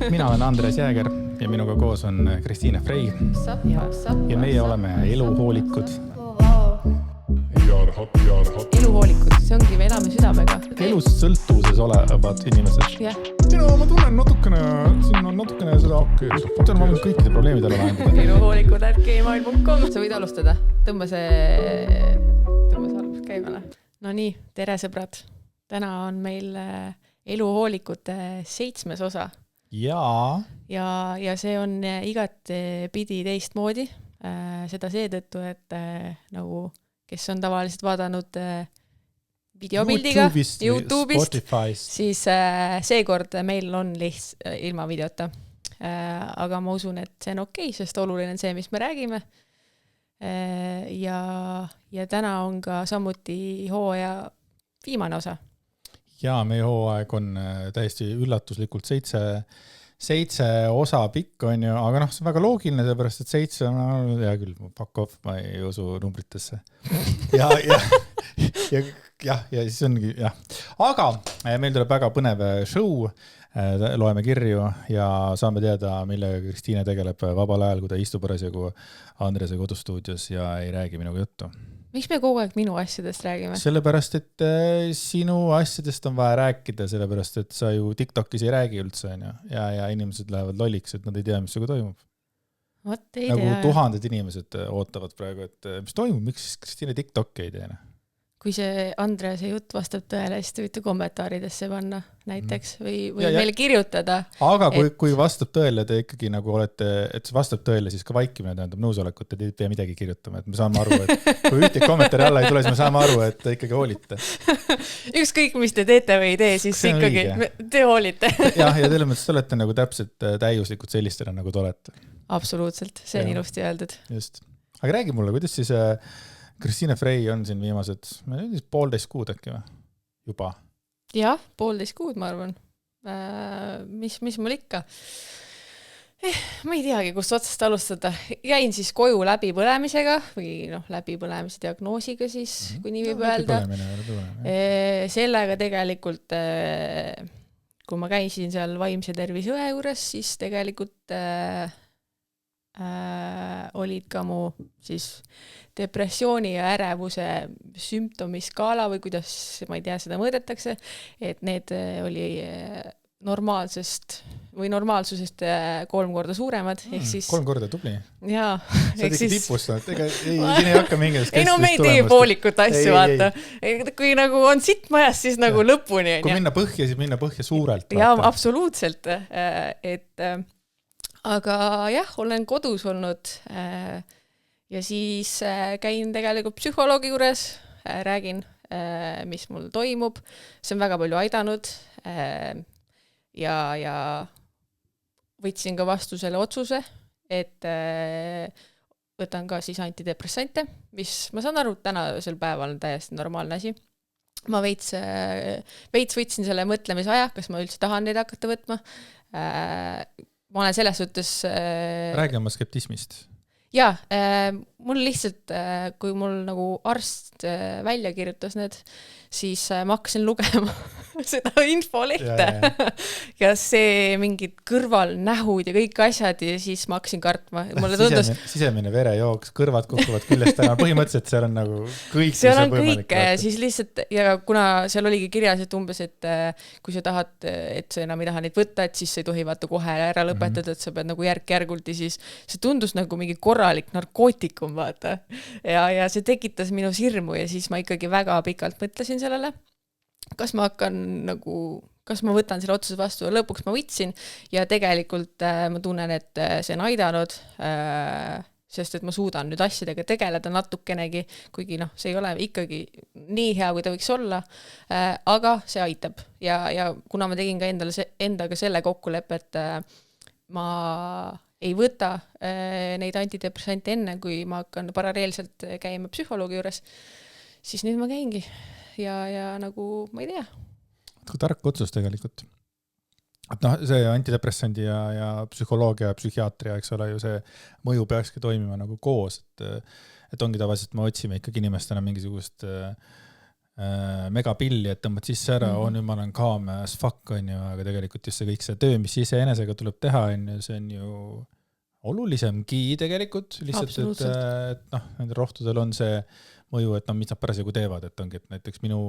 Mina olen Andres Jääger ja minuga koos on Kristiine Frey. Ja meie oleme eluhoolikud. Eluhoolikud, see ongi, me elame südamega. Elust sõltuvuses olevad inimesed. Jah. Ma tunnen natukene seda ma võin kõikide probleemidele lahendada. Eluhoolikud@gmail.com. Sa võid alustada. Tõmba see algust käimale. No nii, tere sõbrad. Täna on meil eluhoolikute 7. osa. Ja see on igat pidi teistmoodi. Seda seetõttu, et nagu, kes on tavaliselt vaadanud videopildiga YouTube'ist, siis seekord meil on ilma videota. Aga ma usun, et see on okei, sest oluline on see, mis me räägime. Ja täna on ka samuti hooaja viimane osa. Ja meie hooaeg on täiesti üllatuslikult 7 osa pikk on ju, aga see on väga loogiline, seepärast, et 7 on, hea küll, fuck off, ma ei usu numbritesse. Ja siis ongi, jah. Aga meil tuleb väga põnev show, loeme kirju ja saame teada, millega Kristiine tegeleb vabal ajal, kui ta istub parasjagu Andrese kodustuudios ja ei räägi minuga juttu. Miks me kogu aeg minu asjadest räägime? Sellepärast, et sinu asjadest on vaja rääkida, sellepärast, et sa ju TikTokis ei räägi üldse. Ja inimesed lähevad lolliks, et nad ei tea, mis suga toimub. Nagu tuhanded inimesed ootavad praegu, et mis toimub, miks Kristiine TikTok'i ei tee? Kui see Andrese jutt vastab tõele, siis te võite kommentaaridesse panna näiteks või meile kirjutada. Aga kui vastab tõele, te ikkagi nagu olete, et see vastab tõele, siis ka vaikimine tähendab nõusolekut, et ei pea midagi kirjutama. Et me saame aru, et kui ühtegi kommentaari alla ei tule, siis me saame aru, et te ikkagi hoolite. Ükskõik, mis te teete või ei tee, siis ikkagi te hoolite. Ja selles mõttes te olete nagu täpselt täiuslikud sellistena, nagu te olete. Absoluutselt, see on ilusti öeldud. Just. Aga räägi mulle, kuidas siis Kristiine Frey on siin viimased 1,5 kuud äkki või? Juba? Jah, 1,5 kuud, ma arvan. Mis mul ikka? Ma ei teagi, kust otsast alustada. Jäin siis koju läbipõlemisega või läbipõlemise diagnoosiga siis, kui nii võib öelda. Sellega tegelikult, kui ma käisin seal vaimse tervise õe juures, siis tegelikult olid ka mu siis depressiooni ja ärevuse sümptomiskaala või kuidas, ma ei tea, seda mõõdetakse, et need oli normaalsusest 3 korda suuremad. 3 korda tubli. Jaa. Sa oled ikka tipustanud, siin ei hakka mingitest kestvist tulemust. Me ei tee poolikut asju, vaata. Kui nagu on sitt majas, siis nagu lõpuni. Kui minna põhja, siis minna põhja suurelt. Jaa, absoluutselt. Aga jah, olen kodus olnud ja siis käin tegelikult psühholoogi juures, räägin, mis mul toimub. See on väga palju aidanud ja võtsin ka vastu selle otsuse, et võtan ka siis antidepressante, mis ma saan aru, tänasel päeval on täiesti normaalne asi. Ma veits võtsin selle mõtlemisaja, kas ma üldse tahan neid hakata võtma. Ma olen selles suhtes... Räägi oma skeptismist. Jaa, mul lihtsalt, kui mul nagu arst välja kirjutas need, siis ma hakkasin lugema seda infolehte ja see mingid kõrvalnähud ja kõik asjad ja siis ma hakkasin kartma. Sisemine verejooks, kõrvad kukuvad küljest ära. Põhimõtteliselt seal on nagu kõik, seal on kõik, siis lihtsalt, ja kuna seal oligi kirjas, et umbes, et kui sa tahad, et sa enam ei taha neid võtta, et siis sa ei tohi vaata kohe ära lõpetada, et sa pead nagu järk-järgult ja siis see tundus nagu mingi korralik narkootikum, vaata. Ja see tekitas minu hirmu ja siis ma ikkagi väga pikalt mõtlesin sellele. Kas ma võtan selle otsuse vastu ja lõpuks ma võtsin ja tegelikult ma tunnen, et see on aidanud, sest et ma suudan nüüd asjadega tegeleda natukenegi, kuigi see ei ole ikkagi nii hea, kui ta võiks olla, aga see aitab ja kuna ma tegin ka endaga selle kokkuleppe, et ma ei võta neid antidepressante enne, kui ma hakkan paralleelselt käima psühholoogi juures, siis nüüd ma käingi ja nagu, ma ei tea. Kui tark otsus tegelikult. Et see antidepressandi ja psühholoogia ja psühhiaatria, eks ole ju see mõju peakski toimima nagu koos, et ongi tavaliselt me otsime ikkagi inimestena mingisugust megapilli, et tõmbad sisse ära, nüüd ma olen calm as fuck, on ju, aga tegelikult just see kõik see töö, mis iseenesega tuleb teha, on ju, see on ju olulisemgi tegelikult, lihtsalt, et nendel rohtudel on see mõju, et mis nad parasjagu teevad, et ongi, et näiteks minu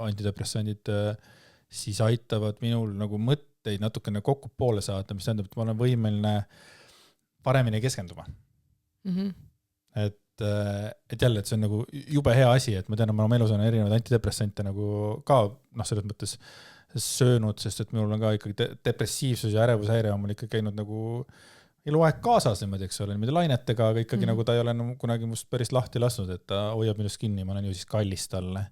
antidepressandid siis aitavad minul nagu mõtteid natukene kokku poole saada, mis tähendab, et ma olen võimeline paremini keskenduma. Et jälle, et see on nagu jube hea asi, et ma tean, et ma oma elus on erinevaid antidepressante nagu ka selles mõttes söönud, sest et minul on ka ikkagi depressiivsus ja ärevushäire on mul ikka käinud nagu eluaeg kaasas niimoodi, eks ole, niimoodi lainetega, aga ikkagi nagu ta ei ole kunagi must päris lahti lasnud, et ta hoiab minust kinni, ma olen ju siis kallis talle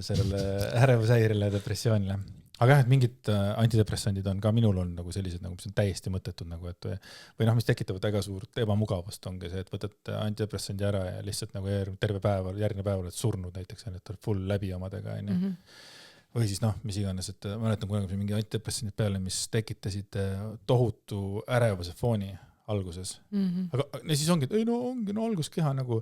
sellele ärevushäirele ja depressioonile. Aga jah, et mingid antidepressandid on ka minul on nagu sellised, nagu mis on täiesti mõttetud, nagu, et, või mis tekitavad väga suurt ebamugavust, ongi see, et võtad antidepressandi ära ja lihtsalt nagu terve päev, järgmine päev oled surnud näiteks, et oled full läbi omadega. Või siis mis iganes, et ma mäletan kunagi mingi antidepressandid peale, mis tekitasid tohutu ärevuse fooni alguses. Aga siis ongi, et ongi alguskeha nagu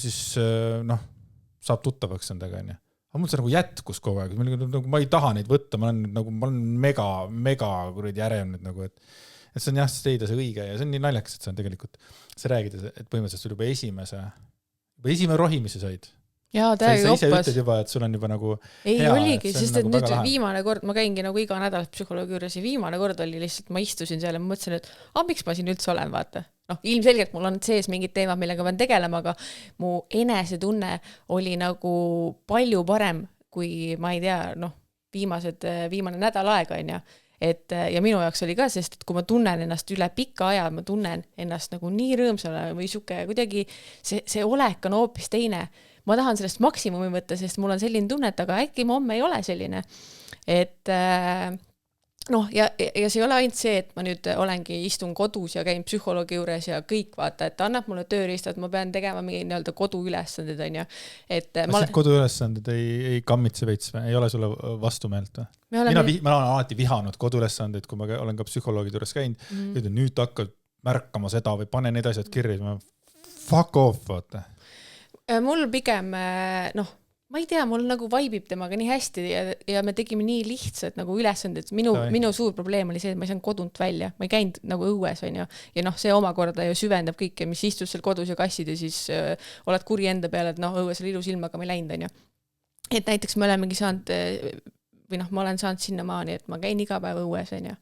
siis saab tuttavaks endaga, on ju. Aga mul see nagu jätkus kogu aeg, ma ei taha neid võtta, ma olen mega kuradi ärev nüüd nagu, et see on jah, leida see õige ja see on nii naljakas, et see on tegelikult, sa räägid, et põhimõtteliselt sul juba esimene rohimise said. Jaa, täiega oppas. Sa ise ütled juba, et sul on juba nagu ei hea, oligi, sest et nüüd viimane kord, ma käingi nagu iga nädal psühholoogi juures ja viimane kord oli lihtsalt, ma istusin seal ja ma mõtlesin, et miks ma siin üldse olen, vaata. Ilmselgelt mul on sees mingid teemad, millega pean tegelema, aga mu enesetunne oli nagu palju parem, kui ma ei tea, viimane nädal aega, on ju. Ja minu jaoks oli ka, sest et kui ma tunnen ennast üle pika aja, ma tunnen ennast nagu nii rõõmsana või suke kuidagi, see olek on hoopis teine. Ma tahan sellest maksimumi võtta, sest mul on selline tunnet, aga äkki ma homme ei ole selline. Et ja see ei ole ainult see, et ma nüüd istun kodus ja käin psühholoogi juures ja kõik vaata, et annab mulle tööriistad, ma pean tegema mingi nii-öelda koduülesanded, on ju. Koduülesanded ei kammitse veits või? Ei ole sulle vastumeelt või? Ma olen alati vihanud koduülesandeid, kui ma olen ka psühholoogide juures käinud, ja nüüd hakkad märkama seda või pane need asjad kirja, fuck off, vaata. Mul pigem, ma ei tea, mul nagu vaibib temaga nii hästi ja me tegime nii lihtsad nagu ülesanded. Minu suur probleem oli see, et ma ei saanud kodunt välja. Ma ei käinud nagu õues, on ju. Ja see omakorda ju süvendab kõike, mis istus seal kodus ja kassid ja siis oled kuri enda peale, et õues oli ilus ilm, aga ma ei läinud, on ju. Et näiteks me olemegi saanud, või ma olen saanud sinnamaani, et ma käin iga päev õues, on ju.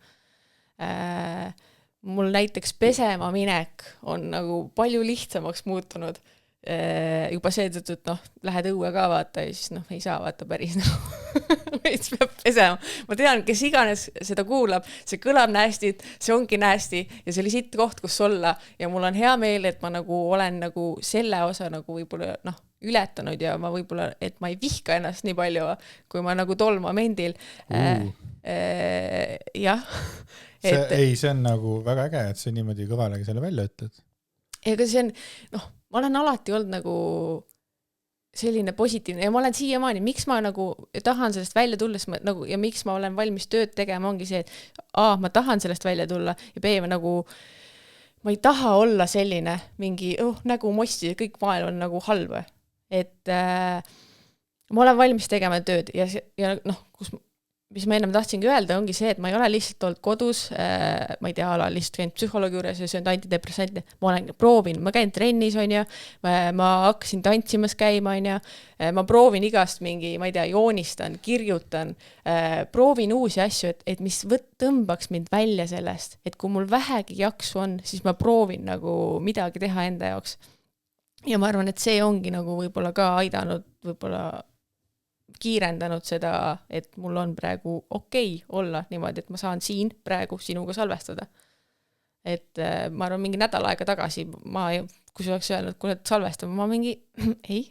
Mul näiteks pesema minek on nagu palju lihtsamaks muutunud. Juba seetõttu, et lähed õue ka vaata ja siis ei saa vaata päris veits peab pesema. Ma tean, kes iganes seda kuulab, see kõlab nästi, see ongi nästi ja see oli siit koht, kus olla ja mul on hea meel, et ma nagu olen nagu selle osa nagu võib-olla ületanud ja ma võib-olla, et ma ei vihka ennast nii palju, kui ma nagu tol momendil jah. See on nagu väga äge, et see niimoodi kõvalegi selle välja ütled. Ega see on, ma olen alati olnud nagu selline positiivne ja ma olen siiamaani, miks ma nagu tahan sellest välja tulla ja miks ma olen valmis tööd tegema, ongi see, et ma tahan sellest välja tulla ja B, ma ei taha olla selline mingi nägu mossi ja kõik maailm on nagu halb. Et ma olen valmis tegema tööd ja mis ma ennem tahtsingi öelda, ongi see, et ma ei ole lihtsalt olnud kodus, ma ei tea, lihtsalt käinud psühholoogi juures ja see on antidepressante. Ma olen proovinud, ma käin trennis, on ju, ma hakkasin tantsimas käima, on ju, ma proovin igast mingi, ma ei tea, joonistan, kirjutan, proovin uusi asju, et mis tõmbaks mind välja sellest, et kui mul vähegi jaksu on, siis ma proovin nagu midagi teha enda jaoks. Ja ma arvan, et see ongi nagu võib-olla ka aidanud võib-olla kiirendanud seda, et mul on praegu okei olla niimoodi, et ma saan siin praegu sinuga salvestada. Et ma arvan, mingi nädal aega tagasi, kui sa oleks öelnud, kui oled salvestama, ma mingi ei.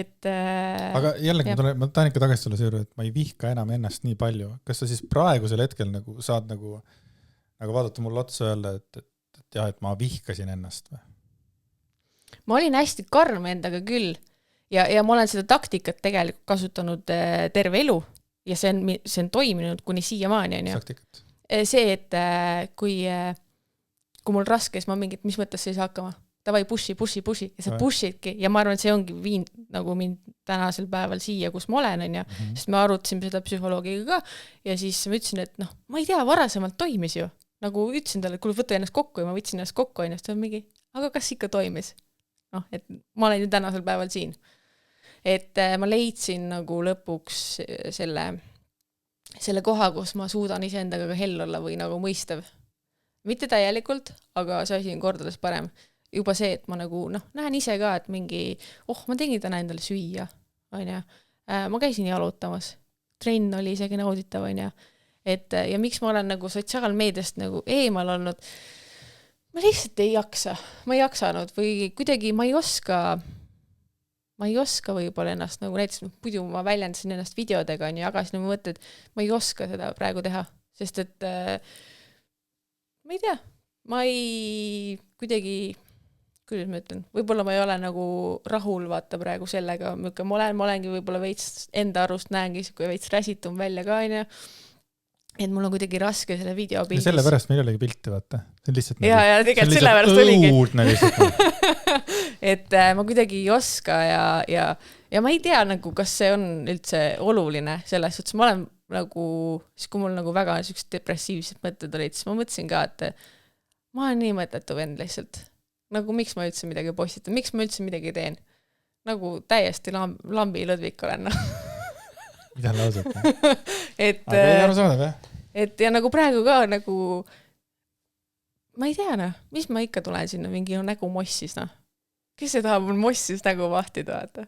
Aga jällegi, ma tahan ikka tagasi tulla seeru, et ma ei vihka enam ennast nii palju. Kas sa siis praegusel hetkel nagu saad nagu vaadata mulle otsa öelda, et jah, et ma vihkasin ennast või? Ma olin hästi karm endaga küll. Ja ma olen seda taktikat tegelikult kasutanud terve elu ja see on toiminud kuni siiamaani. See, et kui mul raske, siis ma mingit, mis mõttes ei saa hakkama? davai pushi ja sa pushidki ja ma arvan, et see ongi viinud nagu mind tänasel päeval siia, kus ma olen, on ju, sest me arutasime seda psühholoogiga ka ja siis ma ütlesin, et noh, ma ei tea, varasemalt toimis ju, nagu ütlesin talle, et kuule, võta ennast kokku ja ma võtsin ennast kokku, on ju, see on mingi, aga kas ikka toimis? Noh, et ma olen ju tänasel päeval siin. Et ma leidsin nagu lõpuks selle koha, kus ma suudan iseendaga ka hell olla või nagu mõistav. Mitte täielikult, aga see asi on kordades parem. Juba see, et ma nagu, noh, näen ise ka, et mingi, ma tegin täna endale süüa, on ju. Ma käisin jalutamas. Trenn oli isegi nauditav, on ju. Et, ja miks ma olen nagu sotsiaalmeediast nagu eemal olnud, ma lihtsalt ei jaksa. Ma ei jaksanud või kuidagi ma ei oska võib-olla ennast nagu näiteks puidu ma väljendasin ennast videodega ja jagasin oma mõtted, ma ei oska seda praegu teha, sest et ma ei tea, ma ei kuidagi, kuidas ma ütlen, võib-olla ma ei ole nagu rahul vaata praegu sellega, ma olengi võib-olla veits enda arust näengi, kui veits räsitum välja ka, on ju. Et mul on kuidagi raske selle videopildis. Ja selle pärast meil ei olegi pilti, vaata. See on lihtsalt ja tegelikult selle pärast oligi. Õudne et ma kuidagi ei oska ja ma ei tea, nagu, kas see on üldse oluline selles suhtes. Ma olen nagu, siis kui mul nagu väga sellised depressiivsed mõtted olid, siis ma mõtlesin ka, et ma olen nii mõttetu vend lihtsalt. Nagu miks ma üldse midagi postitan, miks ma üldse midagi teen. Nagu täiesti lambi lõdvik olen. Mida lausud? Aga ei aru saada, jah? Et ja nagu praegu ka nagu ma ei tea, mis ma ikka tulen sinna mingi nägu mossis, Kes see tahab mul mossis nägu vahtida, vaata?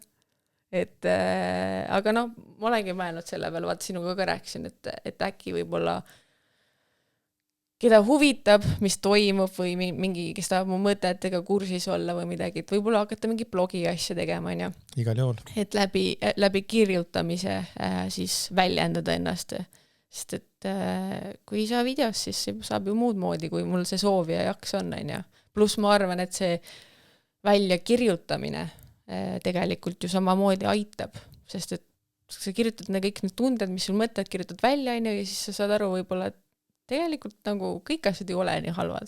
Et aga ma olengi mõelnud selle peale, vaata sinuga ka rääkisin, et äkki võib-olla keda huvitab, mis toimub või mingi, kes tahab mu mõtetega kursis olla või midagi, et võib-olla hakata mingi blogi asja tegema, on ju. Igal juhul. Et läbi kirjutamise siis väljendada ennast. Sest et kui ei saa videos, siis saab ju muud moodi, kui mul see soov ja jaks on, on ju. Plus ma arvan, et see välja kirjutamine tegelikult ju samamoodi aitab, sest et sa kirjutad kõik need tunded, mis sul mõtted kirjutad välja, on ju, ja siis sa saad aru võib-olla, et tegelikult nagu kõik asjad ei ole nii halvad.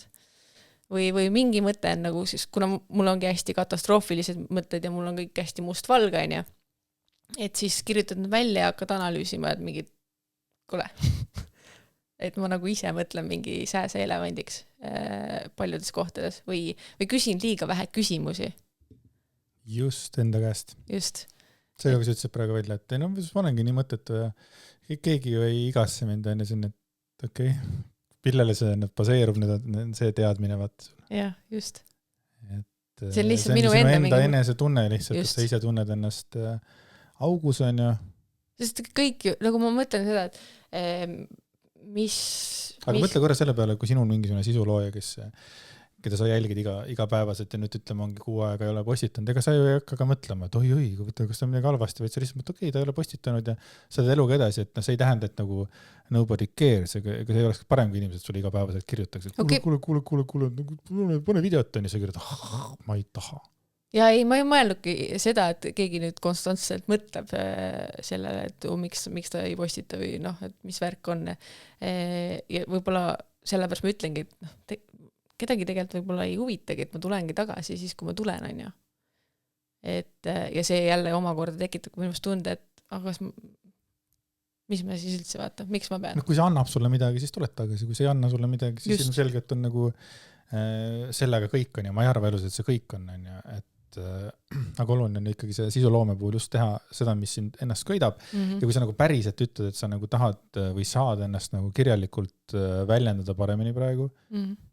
Või mingi mõte on nagu, siis, kuna mul ongi hästi katastroofilised mõtted ja mul on kõik hästi mustvalge, on ju, et siis kirjutad need välja ja hakkad analüüsima, et mingid, kuule, et ma nagu ise mõtlen mingi sääse elevandiks paljudes kohtades või küsin liiga vähe küsimusi. Just enda käest. Just. See, kui sa ütlesid praegu välja, et ma olengi nii mõttetu ja keegi ju ei igasse mind enne sinna, okei, millele see baseerub see teadmine, vaata. Jah, just. Et see on lihtsalt minu enda enese tunne lihtsalt, et sa ise tunned ennast augus, on ju. Sest kõik ju, nagu ma mõtlen seda, et Aga mõtle korra selle peale, kui sinul mingisugune sisulooja, keda sa jälgid igapäevaselt ja nüüd ütleme ongi 6 aega ei ole postitanud, ega sa ju ei hakka ka mõtlema, et oi, kas ta on midagi halvasti, vaid sa lihtsalt mõtled, okei, ta ei ole postitanud ja sa teed eluga edasi, et see ei tähenda, et nagu nobody cares, ega see ei oleks parem, kui inimesed sulle igapäevaselt kirjutaks, et kuule, pone videot on ja sa kirjutad, ma ei taha. Ja ei, ma ei mõelnudki seda, et keegi nüüd konstantselt mõtleb sellele, et miks ta ei postita või et mis värk on. Ja võib-olla sellepärast ma ütlengi, et kedagi tegelikult võib-olla ei huvitagi, et ma tulengi tagasi siis, kui ma tulen, on ju. Ja see jälle omakorda tekitab minust tunde, et mis ma siis üldse vaata, miks ma pean? Kui see annab sulle midagi, siis tuled tagasi. Kui see ei anna sulle midagi, siis selgelt on nagu sellega kõik on ja ma ei arva elus, et see kõik on ju. Aga oluline on ikkagi see sisuloome puhul just teha seda, mis sind ennast köidab. Ja kui sa nagu päriselt ütled, et sa nagu tahad või saad ennast nagu kirjalikult väljendada paremini praegu,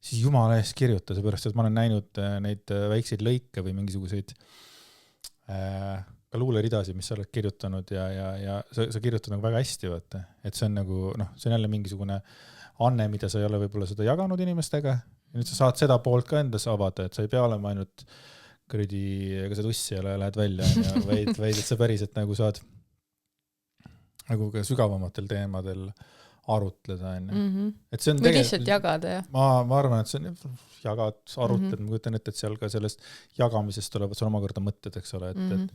siis jumala eest kirjuta, seepärast, et ma olen näinud neid väikseid lõike või mingisuguseid ka luuleridasid, mis sa oled kirjutanud ja sa kirjutad nagu väga hästi, vaata. Et see on nagu, see on jälle mingisugune anne, mida sa ei ole võib-olla seda jaganud inimestega ja nüüd sa saad seda poolt ka endas avada, et sa ei pea olema ainult ega sa tussi ja lähed välja, vaid et sa päriselt nagu saad nagu ka sügavamatel teemadel arutleda. Et see on või lihtsalt jagada, jah. Ma arvan, et see on jagad, arutled, ma kujutan ette, et seal ka sellest jagamisest tulevad sul omakorda mõtted, eks ole, et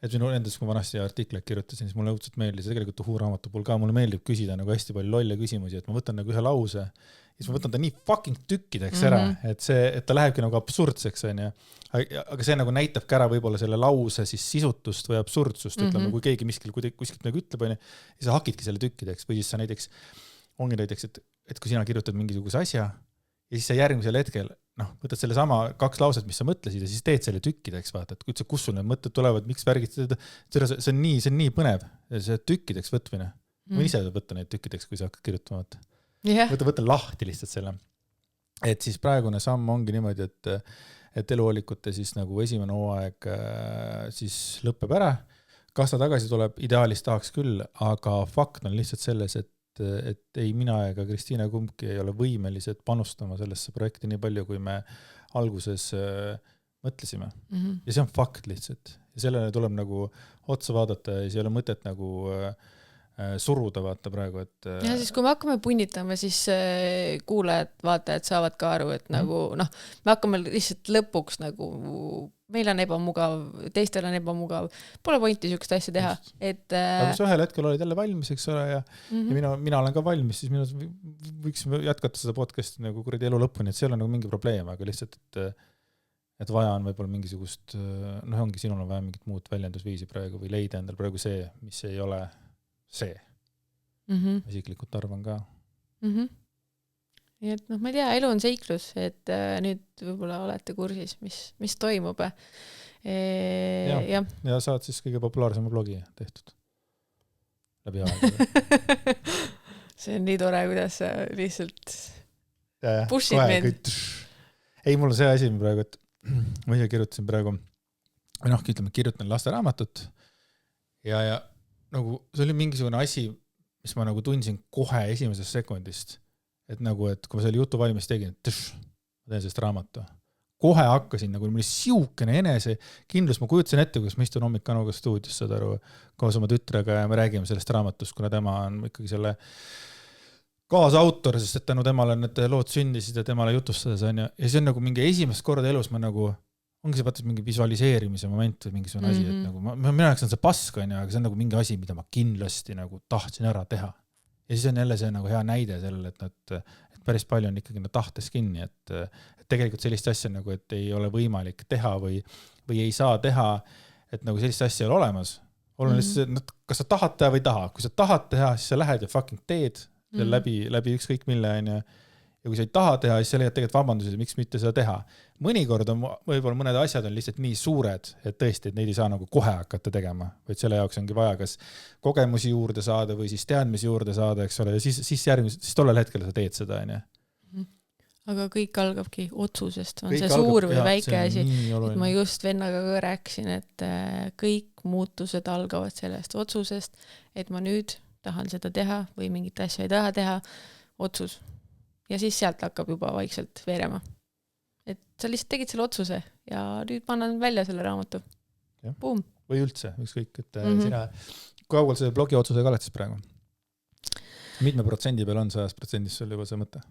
et minu endas, kui ma vanasti artikleid kirjutasin, siis mulle õudselt meeldis, tegelikult Uhuu-raamatu puhul ka mulle meeldib küsida nagu hästi palju lolle küsimusi, et ma võtan nagu ühe lause ja siis ma võtan ta nii fucking tükkideks ära, et ta lähebki nagu absurdseks, on ju. Aga see nagu näitabki ära võib-olla selle lause siis sisutust või absurdsust, ütleme, kui keegi kuskilt nagu ütleb, on ju, ja sa hakidki selle tükkideks või siis sa näiteks, ongi näiteks, et kui sina kirjutad mingisuguse asja ja siis sa järgmisel hetkel, võtad selle sama 2 lauset, mis sa mõtlesid ja siis teed selle tükkideks, vaata, et kus sul need mõtted tulevad, miks värgid, see on nii põnev, see tükkideks võtmine. Või ise võtta neid tükkideks, kui sa hakkad kirjutama. Võta lahti lihtsalt selle. Et siis praegune samm ongi niimoodi, et eluhoolikute siis nagu esimene hooaeg siis lõpeb ära. Kas ta tagasi tuleb, ideaalis tahaks küll, aga fakt on lihtsalt selles, et ei mina ega Kristiina kumbki ei ole võimelised panustama sellesse projekti nii palju, kui me alguses mõtlesime. Ja see on fakt lihtsalt. Ja sellele tuleb nagu otsa vaadata ja siis ei ole mõtet nagu suruda vaata praegu, et ja siis kui me hakkame punnitama, siis kuulajad, vaatajad saavad ka aru, et nagu me hakkame lihtsalt lõpuks nagu meil on ebamugav, teistel on ebamugav, pole pointi sükest asja teha, et aga kui sa ühel hetkel olid jälle valmis, eks ole, ja mina olen ka valmis, siis minu võiksime jätkata seda podcasti nagu kuradi elu lõpuni, et see ei ole nagu mingi probleem, aga lihtsalt, et vaja on võib-olla mingisugust, ongi sinul on vaja mingit muud väljendusviisi praegu või leida endal praegu see, mis ei ole see. Isiklikult arvan ka. Nii et ma ei tea, elu on seiklus, et nüüd võib-olla olete kursis, mis toimub. Ja saad siis kõige populaarsema blogi tehtud. Läbi aega. See on nii tore, kuidas sa lihtsalt pushid mind. Ei, mul on see asi praegu, et ma ise kirjutasin praegu, või kirjutan lasteraamatut ja nagu see oli mingisugune asi, mis ma nagu tundsin kohe esimesest sekundist, et nagu, et kui ma selle jutu valmis tegin, ma teen sellest raamatu. Kohe hakkasin, nagu mul oli siukene enese kindlus, ma kujutasin ette, kus ma istun hommikanuga stuudios, saad aru, koos oma tütrega ja me räägime sellest raamatust, kuna tema on ikkagi selle kaasautor, sest et tänu temale need lood sündisid ja temale jutustades on ja see on nagu mingi esimest korda elus ma nagu ongi see vaata mingi visualiseerimise moment või mingisugune asi, et nagu mina jaoks on see pask, aga see on nagu mingi asi, mida ma kindlasti nagu tahtsin ära teha. Ja siis on jälle see nagu hea näide sellele, et päris palju on ikkagi tahtes kinni, et tegelikult sellist asja nagu, et ei ole võimalik teha või ei saa teha, et nagu sellist asja ei ole olemas. Kas sa tahad teha või taha? Kui sa tahad teha, siis sa lähed ja fucking teed läbi ükskõik mille on ja kui sa ei taha teha, siis sa leiad tegelikult vabandused, miks mitte seda teha. Mõnikord on võib-olla mõned asjad on lihtsalt nii suured, et tõesti, et neid ei saa nagu kohe hakata tegema, vaid selle jaoks ongi vaja kas kogemusi juurde saada või siis teadmisi juurde saada, eks ole, ja siis tollel hetkel sa teed seda, on ju. Aga kõik algabki otsusest, on kõik see suur või väike asi. Ma just vennaga ka rääkisin, et kõik muutused algavad sellest otsusest, et ma nüüd tahan seda teha või mingit asja ei taha teha, otsus. Ja siis sealt hakkab juba vaikselt veerema. Et sa lihtsalt tegid selle otsuse ja nüüd ma annan välja selle raamatu. Boom. Või üldse, ükskõik, et sina, kui kaugel see blogi otsusega oled siis praegu? Mitme protsendi peal on 100% sul juba see mõte?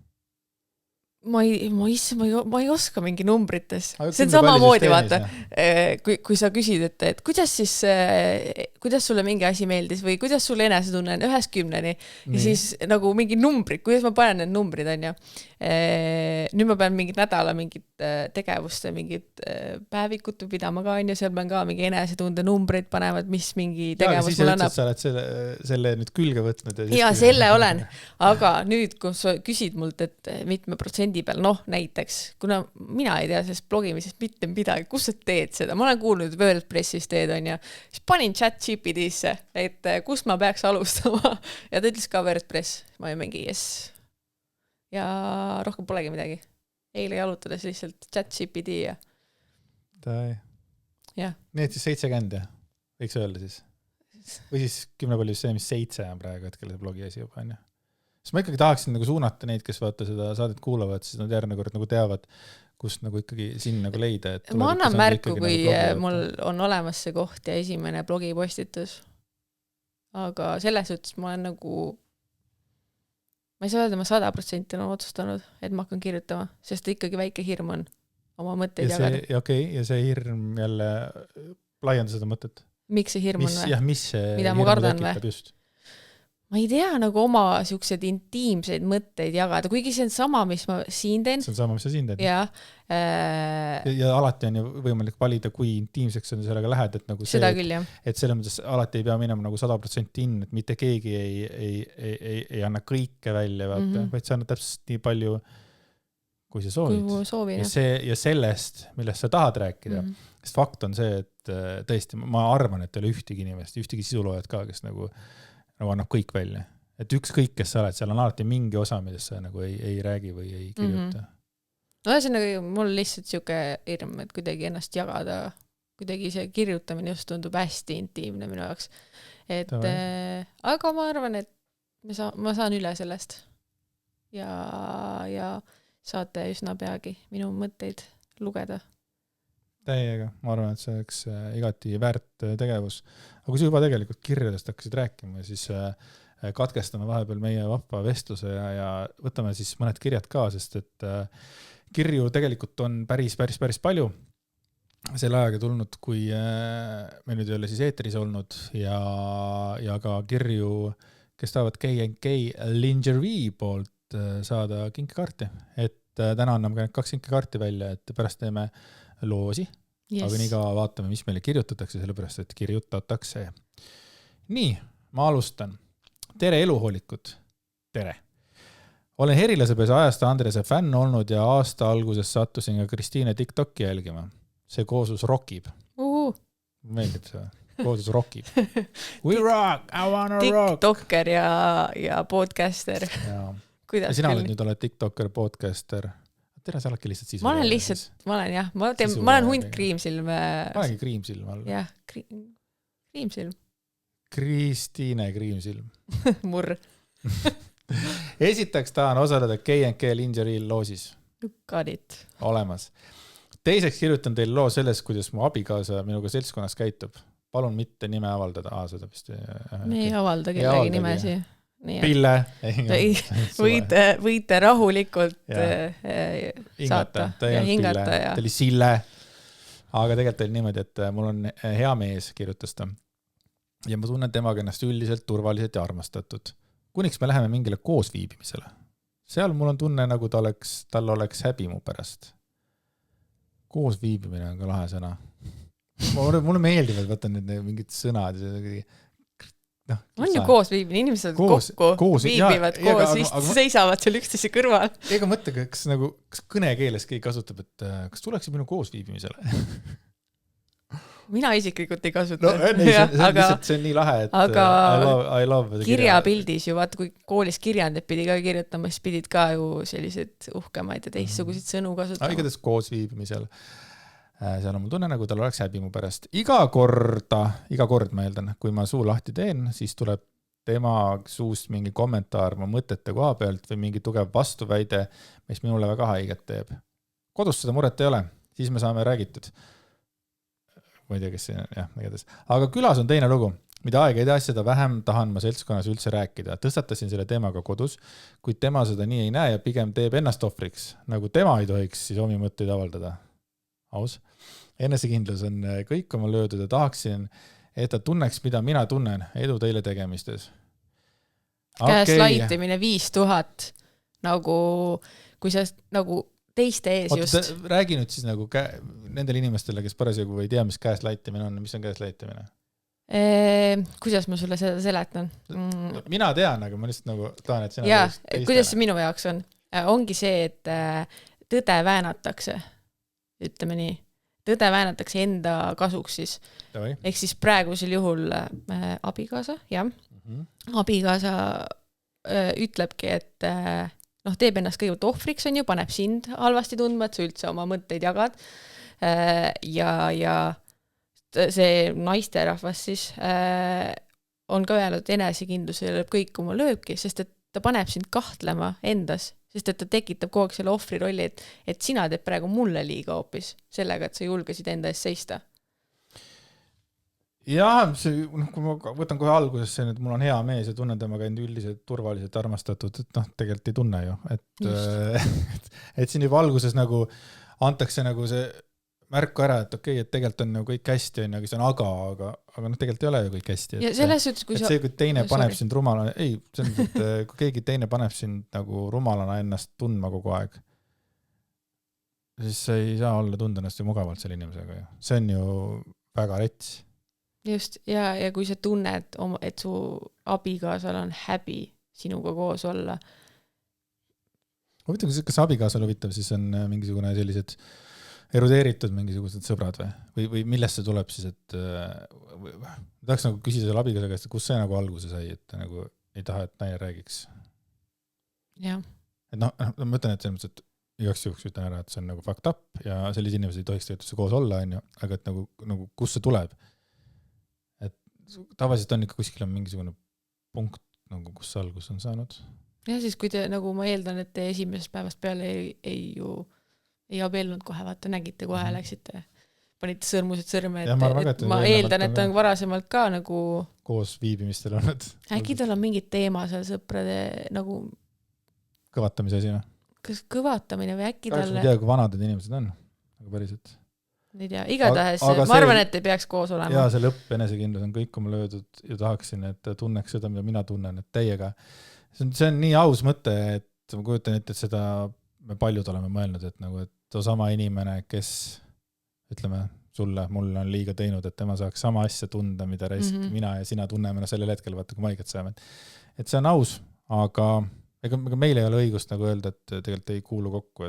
Ma ei oska mingi numbrites. See on samamoodi, vaata, kui sa küsid, et kuidas sulle mingi asi meeldis või kuidas sulle enesetunne on 1-10 ja siis nagu mingi numbrid, kuidas ma panen need numbrid, on ju. Nüüd ma pean mingit nädala mingit tegevust, mingit päevikut pidama ka, on ju, seal pean ka mingi enesetunde numbrid panevad, mis mingi tegevus mulle annab. Sa oled selle nüüd külge võtnud. Ja selle olen, aga nüüd, kui sa küsid mult, et mitme protsendi peal, näiteks, kuna mina ei tea sellest blogimisest mitte midagi, kus sa teed seda, ma olen kuulnud WordPressis teed, on ju, siis panin ChatGPTisse, et kus ma peaks alustama ja ta ütles ka WordPress, ma ei mingi yes. Ja rohkem polegi midagi. Eile jalutades lihtsalt ChatGPT ja nii et siis 70 võiks öelda siis või siis 10 palju see, mis 7 on praegu hetkel see blogi asi juba, on ju. Siis ma ikkagi tahaksin nagu suunata neid, kes vaata seda saadet kuulavad, siis nad järgmine kord nagu teavad, kust nagu ikkagi siin nagu leida. Et ma annan märku, kui nagu mul on olemas see koht ja esimene blogipostitus. Aga selles ütles ma olen nagu, ma ei saa öelda, ma 100% olen otsustanud, et ma hakkan kirjutama, sest ikkagi väike hirm on oma mõtteid jagada. Ja see hirm jälle laienda seda mõtet. miks see hirm on või? Mis see mida hirm kardan tekitab just? Ma ei tea, nagu oma siuksed intiimseid mõtteid jagada, kuigi see on sama, mis ma siin teen. See on sama, mis sa siin teed. Ja alati on ju võimalik valida, kui intiimseks on sellega lähed, et nagu seda küll, jah. Et selles mõttes alati ei pea minema nagu 100% in, et mitte keegi ei anna kõike välja, vaata, vaid sa annad täpselt nii palju, kui sa soovid. Ja sellest, millest sa tahad rääkida. Sest fakt on see, et tõesti, ma arvan, et ei ole ühtegi inimest, ühtegi sisuloojad ka, kes nagu annab kõik välja. Et ükskõik, kes sa oled, seal on alati mingi osa, millest sa nagu ei räägi või ei kirjuta. No see on nagu, mul lihtsalt siuke hirm, et kuidagi ennast jagada, kuidagi see kirjutamine just tundub hästi intiimne minu jaoks. Et, aga ma arvan, et ma saan üle sellest. Ja saate üsna peagi minu mõtteid lugeda. Täiega, ma arvan, et see oleks igati väärt tegevus. Aga kui sa juba tegelikult kirjadest hakkasid rääkima, siis katkestame vahepeal meie vappa vestluse ja võtame siis mõned kirjad ka, sest et kirju tegelikult on päris palju selle ajaga tulnud, kui me nüüd ei ole siis eetris olnud ja ka kirju, kes tahavad K&K Lingerie poolt saada kinkekaarti. Et täna anname 2 kinkekaarti välja, et pärast teeme loosi, aga nii ka vaatame, mis meile kirjutatakse, sellepärast, et kirjutatakse. Nii, ma alustan. Tere eluhoolikud. Tere. Olen Herilasepes ajast Andrese fänn olnud ja aasta alguses sattusin ka Kristiine TikToki jälgima. See koosus rockib. Meeldib see. Koosus rockib. We rock, I wanna rock. TikToker ja podcaster. Ja sina nüüd oled TikToker, podcaster. Tere, sa oledki lihtsalt sisu. Ma olen jah. Ma olen hunt kriimsilm. Ma olengi kriimsilm all. Jah, kriimsilm. Kristiine kriimsilm. Murr. Esiteks tahan osaleda K&K Lingerie loosis. Got it. Olemas. Teiseks kirjutan teile loo sellest, kuidas mu abikaasa minuga seltskonnas käitub. Palun mitte nime avaldada. Seda vist me ei avalda kellegi nimesi. Pille. Võite rahulikult saata ja hingata. Ta oli Sille. Aga tegelikult oli niimoodi, et mul on hea mees, kirjutas ta. Ja ma tunnen temaga ennast üldiselt turvaliselt ja armastatud. Kuniks me läheme mingile koosviibimisele. Seal mul on tunne, nagu tal oleks häbi mu pärast. Koosviibimine on ka lahe sõna. Mulle meeldivad, vaata need mingid sõnad. On ju koosviibimine, inimesed kokku viibivad koos, vist seisavad seal üksteise kõrval. Ega mõtle, kas kõnekeeles keegi kasutab, et kas tuleksid minu koosviibimisele? Mina isiklikult ei kasuta. See on nii lahe, et I love kirjapildis ju, vaata kui koolis kirjandid pidi ka kirjutama, siis pidid ka ju sellised uhkemaid ja teistsuguseid sõnu kasutama. Igatahes koosviibimisel. Seal on mul tunne, nagu tal oleks häbi mu pärast. Iga kord ma eeldan, kui ma suu lahti teen, siis tuleb tema suust mingi kommentaar mu mõtete koha pealt või mingi tugev vastuväide, mis minule väga haiget teeb. Kodus seda muret ei ole, siis me saame räägitud. Ma ei tea, kes see on, jah, igatahes. Aga külas on teine lugu. Mida aega edasi, seda vähem tahan ma seltskonnas üldse rääkida. Tõstatasin selle teemaga kodus, kuid tema seda nii ei näe ja pigem teeb ennast ohvriks. Nagu tema ei tohiks siis omi mõtteid avaldada. Aus. Enesekindlus on kõik oma löödud ja tahaksin, et ta tunneks, mida mina tunnen. Edu teile tegemistes. Käeslaitimine 5000. Nagu, kui sa nagu teiste ees just. Räägi nüüd siis nagu nendele inimestele, kes parasjagu ei tea, mis käeslaitimine on. Mis on käeslaitimine? Kuidas ma sulle seda seletan? Mina tean, aga ma lihtsalt nagu tahan, et sina ja, kuidas see minu jaoks on? Ongi see, et tõde väänatakse. Ütleme nii. Tõde väänatakse enda kasuks siis. Ehk siis praegusel juhul abikaasa, jah. Abikaasa ütlebki, et teeb ennast kõigepealt ohvriks on ju, paneb sind halvasti tundma, et sa üldse oma mõtteid jagad. Ja see naisterahvas siis on ka öelnud enesekindlusele lööb kõik oma lööbki, sest et ta paneb sind kahtlema endas. Sest et ta tekitab kogu aeg selle ohvri rolli, et sina teed praegu mulle liiga hoopis sellega, et sa julgesid enda eest seista. Jah, kui ma võtan kohe alguses see, et mul on hea mees ja tunnen temaga end üldiselt turvaliselt armastatud, et tegelikult ei tunne ju. Et siin juba alguses nagu antakse nagu see märku ära, et okei, et tegelikult on nagu kõik hästi, on, aga see on aga tegelikult ei ole ju kõik hästi. Ja selles suhtes, kui see, kui teine paneb sind rumalana, kui keegi teine paneb sind nagu rumalana ennast tundma kogu aeg, siis sa ei saa olla tunda ennast ju mugavalt selle inimesega ju. See on ju väga rets. Just, ja kui sa tunned, et su abikaasal on häbi sinuga koos olla. Huvitav, kas abikaasal huvitav, siis on mingisugune sellised erudeeritud mingisugused sõbrad või millest see tuleb siis, et tahaks nagu küsida selle abikaasa käest, kus see nagu alguse sai, et ta nagu ei taha, et naine räägiks. Jah. Et ma mõtlen, et selles mõttes, et igaks juhuks ütlen ära, et see on nagu fucked up ja sellise inimesed ei tohiks tegelikult koos olla, on ju, aga et nagu kus see tuleb. Et tavaliselt on ikka kuskil on mingisugune punkt, nagu kus see algus on saanud. Ja siis kui te, nagu ma eeldan, et te esimesest päevast peale ei abielnud kohe, vaata, nägite kohe, läksite, panite sõrmused sõrme, et ma eeldan, et on varasemalt ka nagu koos viibimistel olnud. Äkki tal on mingid teema seal sõprade nagu kõvatamise asi, kas kõvatamine või äkki talle... Ma ei tea, kui vanad need inimesed on, aga päriselt. Ei tea, igatahes, ma arvan, et ei peaks koos olema. Jaa, see lõpp enesekindlus on kõik oma löödud ja tahaksin, et tunneks seda, mida mina tunnen, et teiega. See on nii aus mõte, et ma kujutan ette, et seda me paljud oleme mõelnud, et nagu, et sama inimene, kes, ütleme, mulle on liiga teinud, et tema saaks sama asja tunda, mida mina ja sina tunneme sellel hetkel, vaata, kui maiget saame. Et see on aus, aga ega meil ei ole õigust nagu öelda, et tegelikult ei kuulu kokku,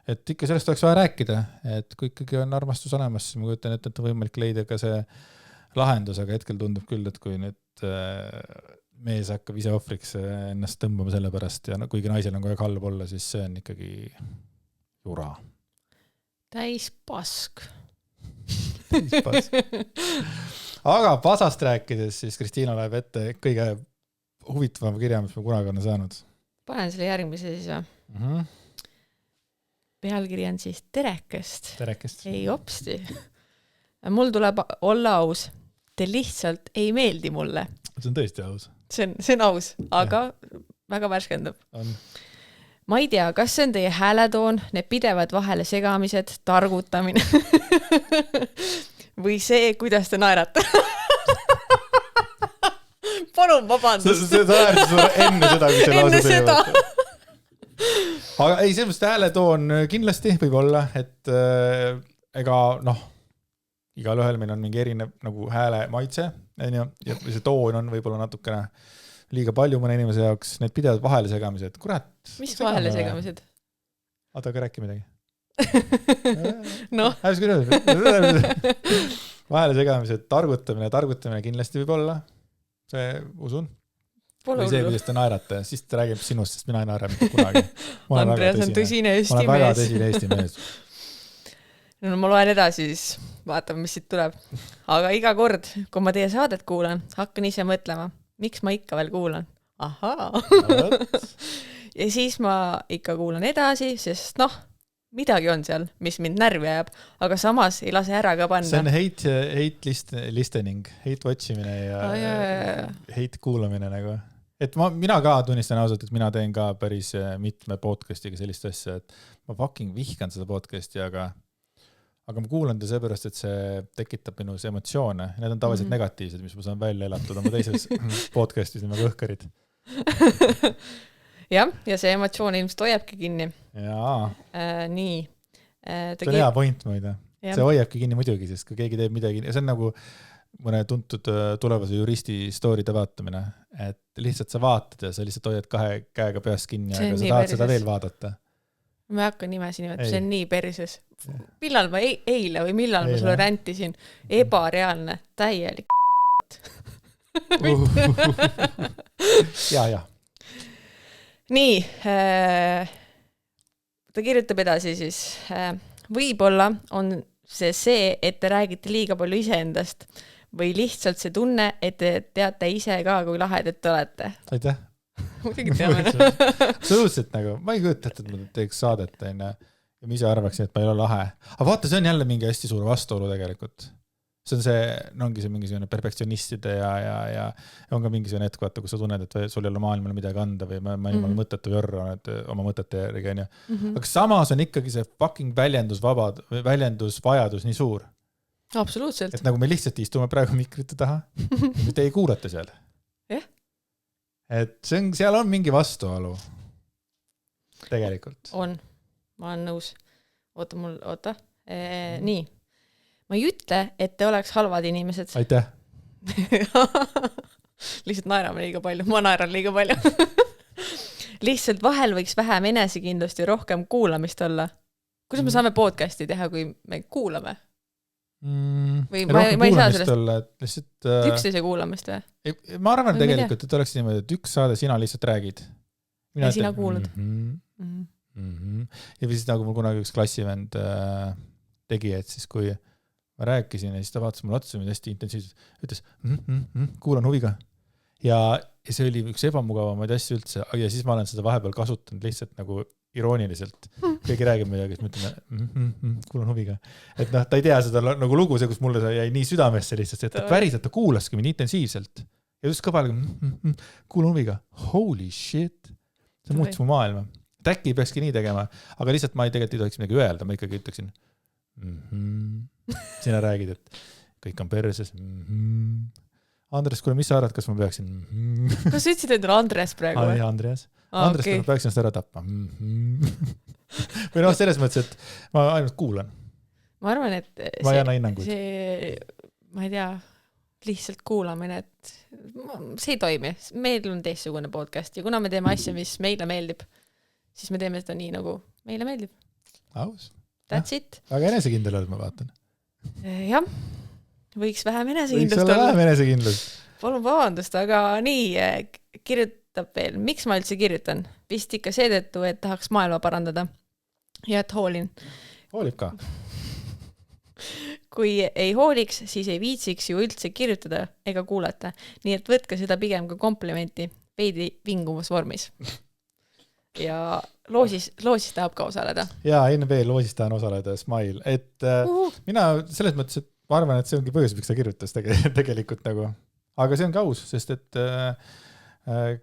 et ikka sellest oleks vaja rääkida, et kui ikkagi on armastus olemas, siis ma kujutan, et on võimalik leida ka see lahendus, aga hetkel tundub küll, et kui nüüd mees hakkab ise ohvriks ennast tõmbama selle pärast ja kuigi naisel on kogu aeg halb olla, siis see on ikkagi jura. Täis pask. Aga pasast rääkides, siis Kristiina läheb ette kõige huvitavam kirja, mis me kunagi on saanud. Panen selle järgmise siis või? Pealkiri on siis Terekest. Ei opsti. Mul tuleb olla aus. Te lihtsalt ei meeldi mulle. See on tõesti aus. See on aus, aga väga värskendab. Ma ei tea, kas see on teie hääletoon, need pidevad vahele segamised, targutamine või see, kuidas te naerate. Palun vabandust. See naerati sulle enne seda, kui see lause teevad. Aga ei, see hääletoon kindlasti võib olla, et ega igal ühel meil on mingi erinev nagu hääle maitse, ja see toon on võib-olla natukene liiga palju mõne inimese jaoks, need pidevad vahele segamised. Kurat. Mis vahele segamised? Oota, aga rääki midagi. Noh. Vahele segamised, targutamine kindlasti võib olla. See usun. Või see, kuidas te naerate, siis te räägib sinust, sest mina ei naera mitte kunagi. Andreas on tõsine Eesti mees. Ma olen väga tõsine Eesti mees. No ma loen edasi, siis vaatame, mis siit tuleb. Aga iga kord, kui ma teie saadet kuulan, hakkan ise mõtlema, miks ma ikka veel kuulan. Ahaa. Ja siis ma ikka kuulan edasi, sest midagi on seal, mis mind närvi ajab, aga samas ei lase ära ka panna. See on hate listening, hate watchimine ja hate kuulamine nagu. Et mina ka tunnistan ausalt, et mina teen ka päris mitme podcastiga sellist asja, et ma fucking vihkan seda podcasti, aga ma kuulan ta seepärast, et see tekitab minus emotsioone. Need on tavaliselt negatiivsed, mis ma saan välja elatud oma teises podcastis nimega õhkarid. Ja see emotsioon ilmselt hoiabki kinni. Jaa. Nii. See on hea point muide. See hoiabki kinni muidugi, sest kui keegi teeb midagi, ja see on nagu mõne tuntud tulevase juristi story'de vaatamine, et lihtsalt sa vaatad ja sa lihtsalt hoiad 2 käega peast kinni, aga sa tahad seda veel vaadata. Ma ei hakka nimesi nimetada, see on nii perses. Millal ma eile või millal ma sulle räntisin? Ebareaalne, täielik Ja. Nii, ta kirjutab edasi siis. Võib-olla on see, et te räägite liiga palju iseendast või lihtsalt see tunne, et te teate ise ka, kui lahedad te olete. Aitäh. Muidugi teame. Sõudselt nagu, ma ei kujuta, et ma teeks saadet ja ma ise arvaksin, et ma ei ole lahe. Aga vaata, see on jälle mingi hästi suur vastuolu tegelikult. see on see, no ongi see mingisugune perfektsionistide ja on ka mingisugune hetk, vaata, kus sa tunned, et sul ei ole maailmale midagi anda või ma ei ole mõttetu või orru oma mõtete järgi, on ju. Aga samas on ikkagi see fucking väljendusvajadus nii suur. Absoluutselt. Et nagu me lihtsalt istume praegu mikrite taha, te ei kuulate seal. Et seal on mingi vastuolu. Tegelikult. On. Ma olen nõus. Oota. Nii. Ma ei ütle, et te oleks halvad inimesed. Aitäh. Lihtsalt naerame liiga palju. Ma naeran liiga palju. Lihtsalt vahel võiks vähem enesekindlust ja rohkem kuulamist olla. Kuidas me saame podcasti teha, kui me kuulame? Või ma ei saa sellest üksteise kuulamist või? Ma arvan tegelikult, et oleks niimoodi, et üks saade sina lihtsalt räägid. Ja sina kuulad. Ja siis nagu mul kunagi üks klassivend tegi, et siis kui ma rääkisin ja siis ta vaatas mulle otsa hästi intensiivselt, ütles, kuulan huviga. Ja see oli üks ebamugavamaid asju üldse ja siis ma olen seda vahepeal kasutanud lihtsalt nagu irooniliselt. Keegi räägib midagi, siis mõtleme, kuulan huviga. Et noh, ta ei tea seda nagu lugu, see, kus mulle jäi nii südamesse lihtsalt, et päriselt ta kuulaski mind intensiivselt. Ja just kõvalega, kuulan huviga. Holy shit. See muutis mu maailma. Äkki ei peakski nii tegema, aga lihtsalt ma tegelikult ei tohiks midagi öelda, ma ikkagi ütleksin sina räägid, et kõik on perses. Andres, kuule, mis sa arvad, kas ma peaksin Kas sa ütlesid endale Andres praegu? Andres, okay. Ma peaksin seda ära tappa. Või noh, selles mõttes, et ma ainult kuulan. Ma arvan, et see, ma ei tea, lihtsalt kuulamine, et see ei toimi. Meil on teistsugune podcast ja kuna me teeme asja, mis meile meeldib, siis me teeme seda nii, nagu meile meeldib. Aus. That's it. Aga enesekindel oled, ma vaatan. Jah, võiks vähem enesekindlust olla. Võiks olla vähem enesekindlust. Palun vabandust, aga nii, kirjutab veel. Miks ma üldse kirjutan? Vist ikka seetõttu, et tahaks maailma parandada. Ja et hoolin. Hoolib ka. Kui ei hooliks, siis ei viitsiks ju üldse kirjutada ega kuulata. Nii et võtke seda pigem ka komplimenti veidi vingumas vormis. Ja loosis tahab ka osaleda. Jaa, NB loosis tahan osaleda, Smile. Et mina selles mõttes, et ma arvan, et see ongi põhjus, miks ta kirjutas tegelikult nagu. Aga see on ka aus, sest et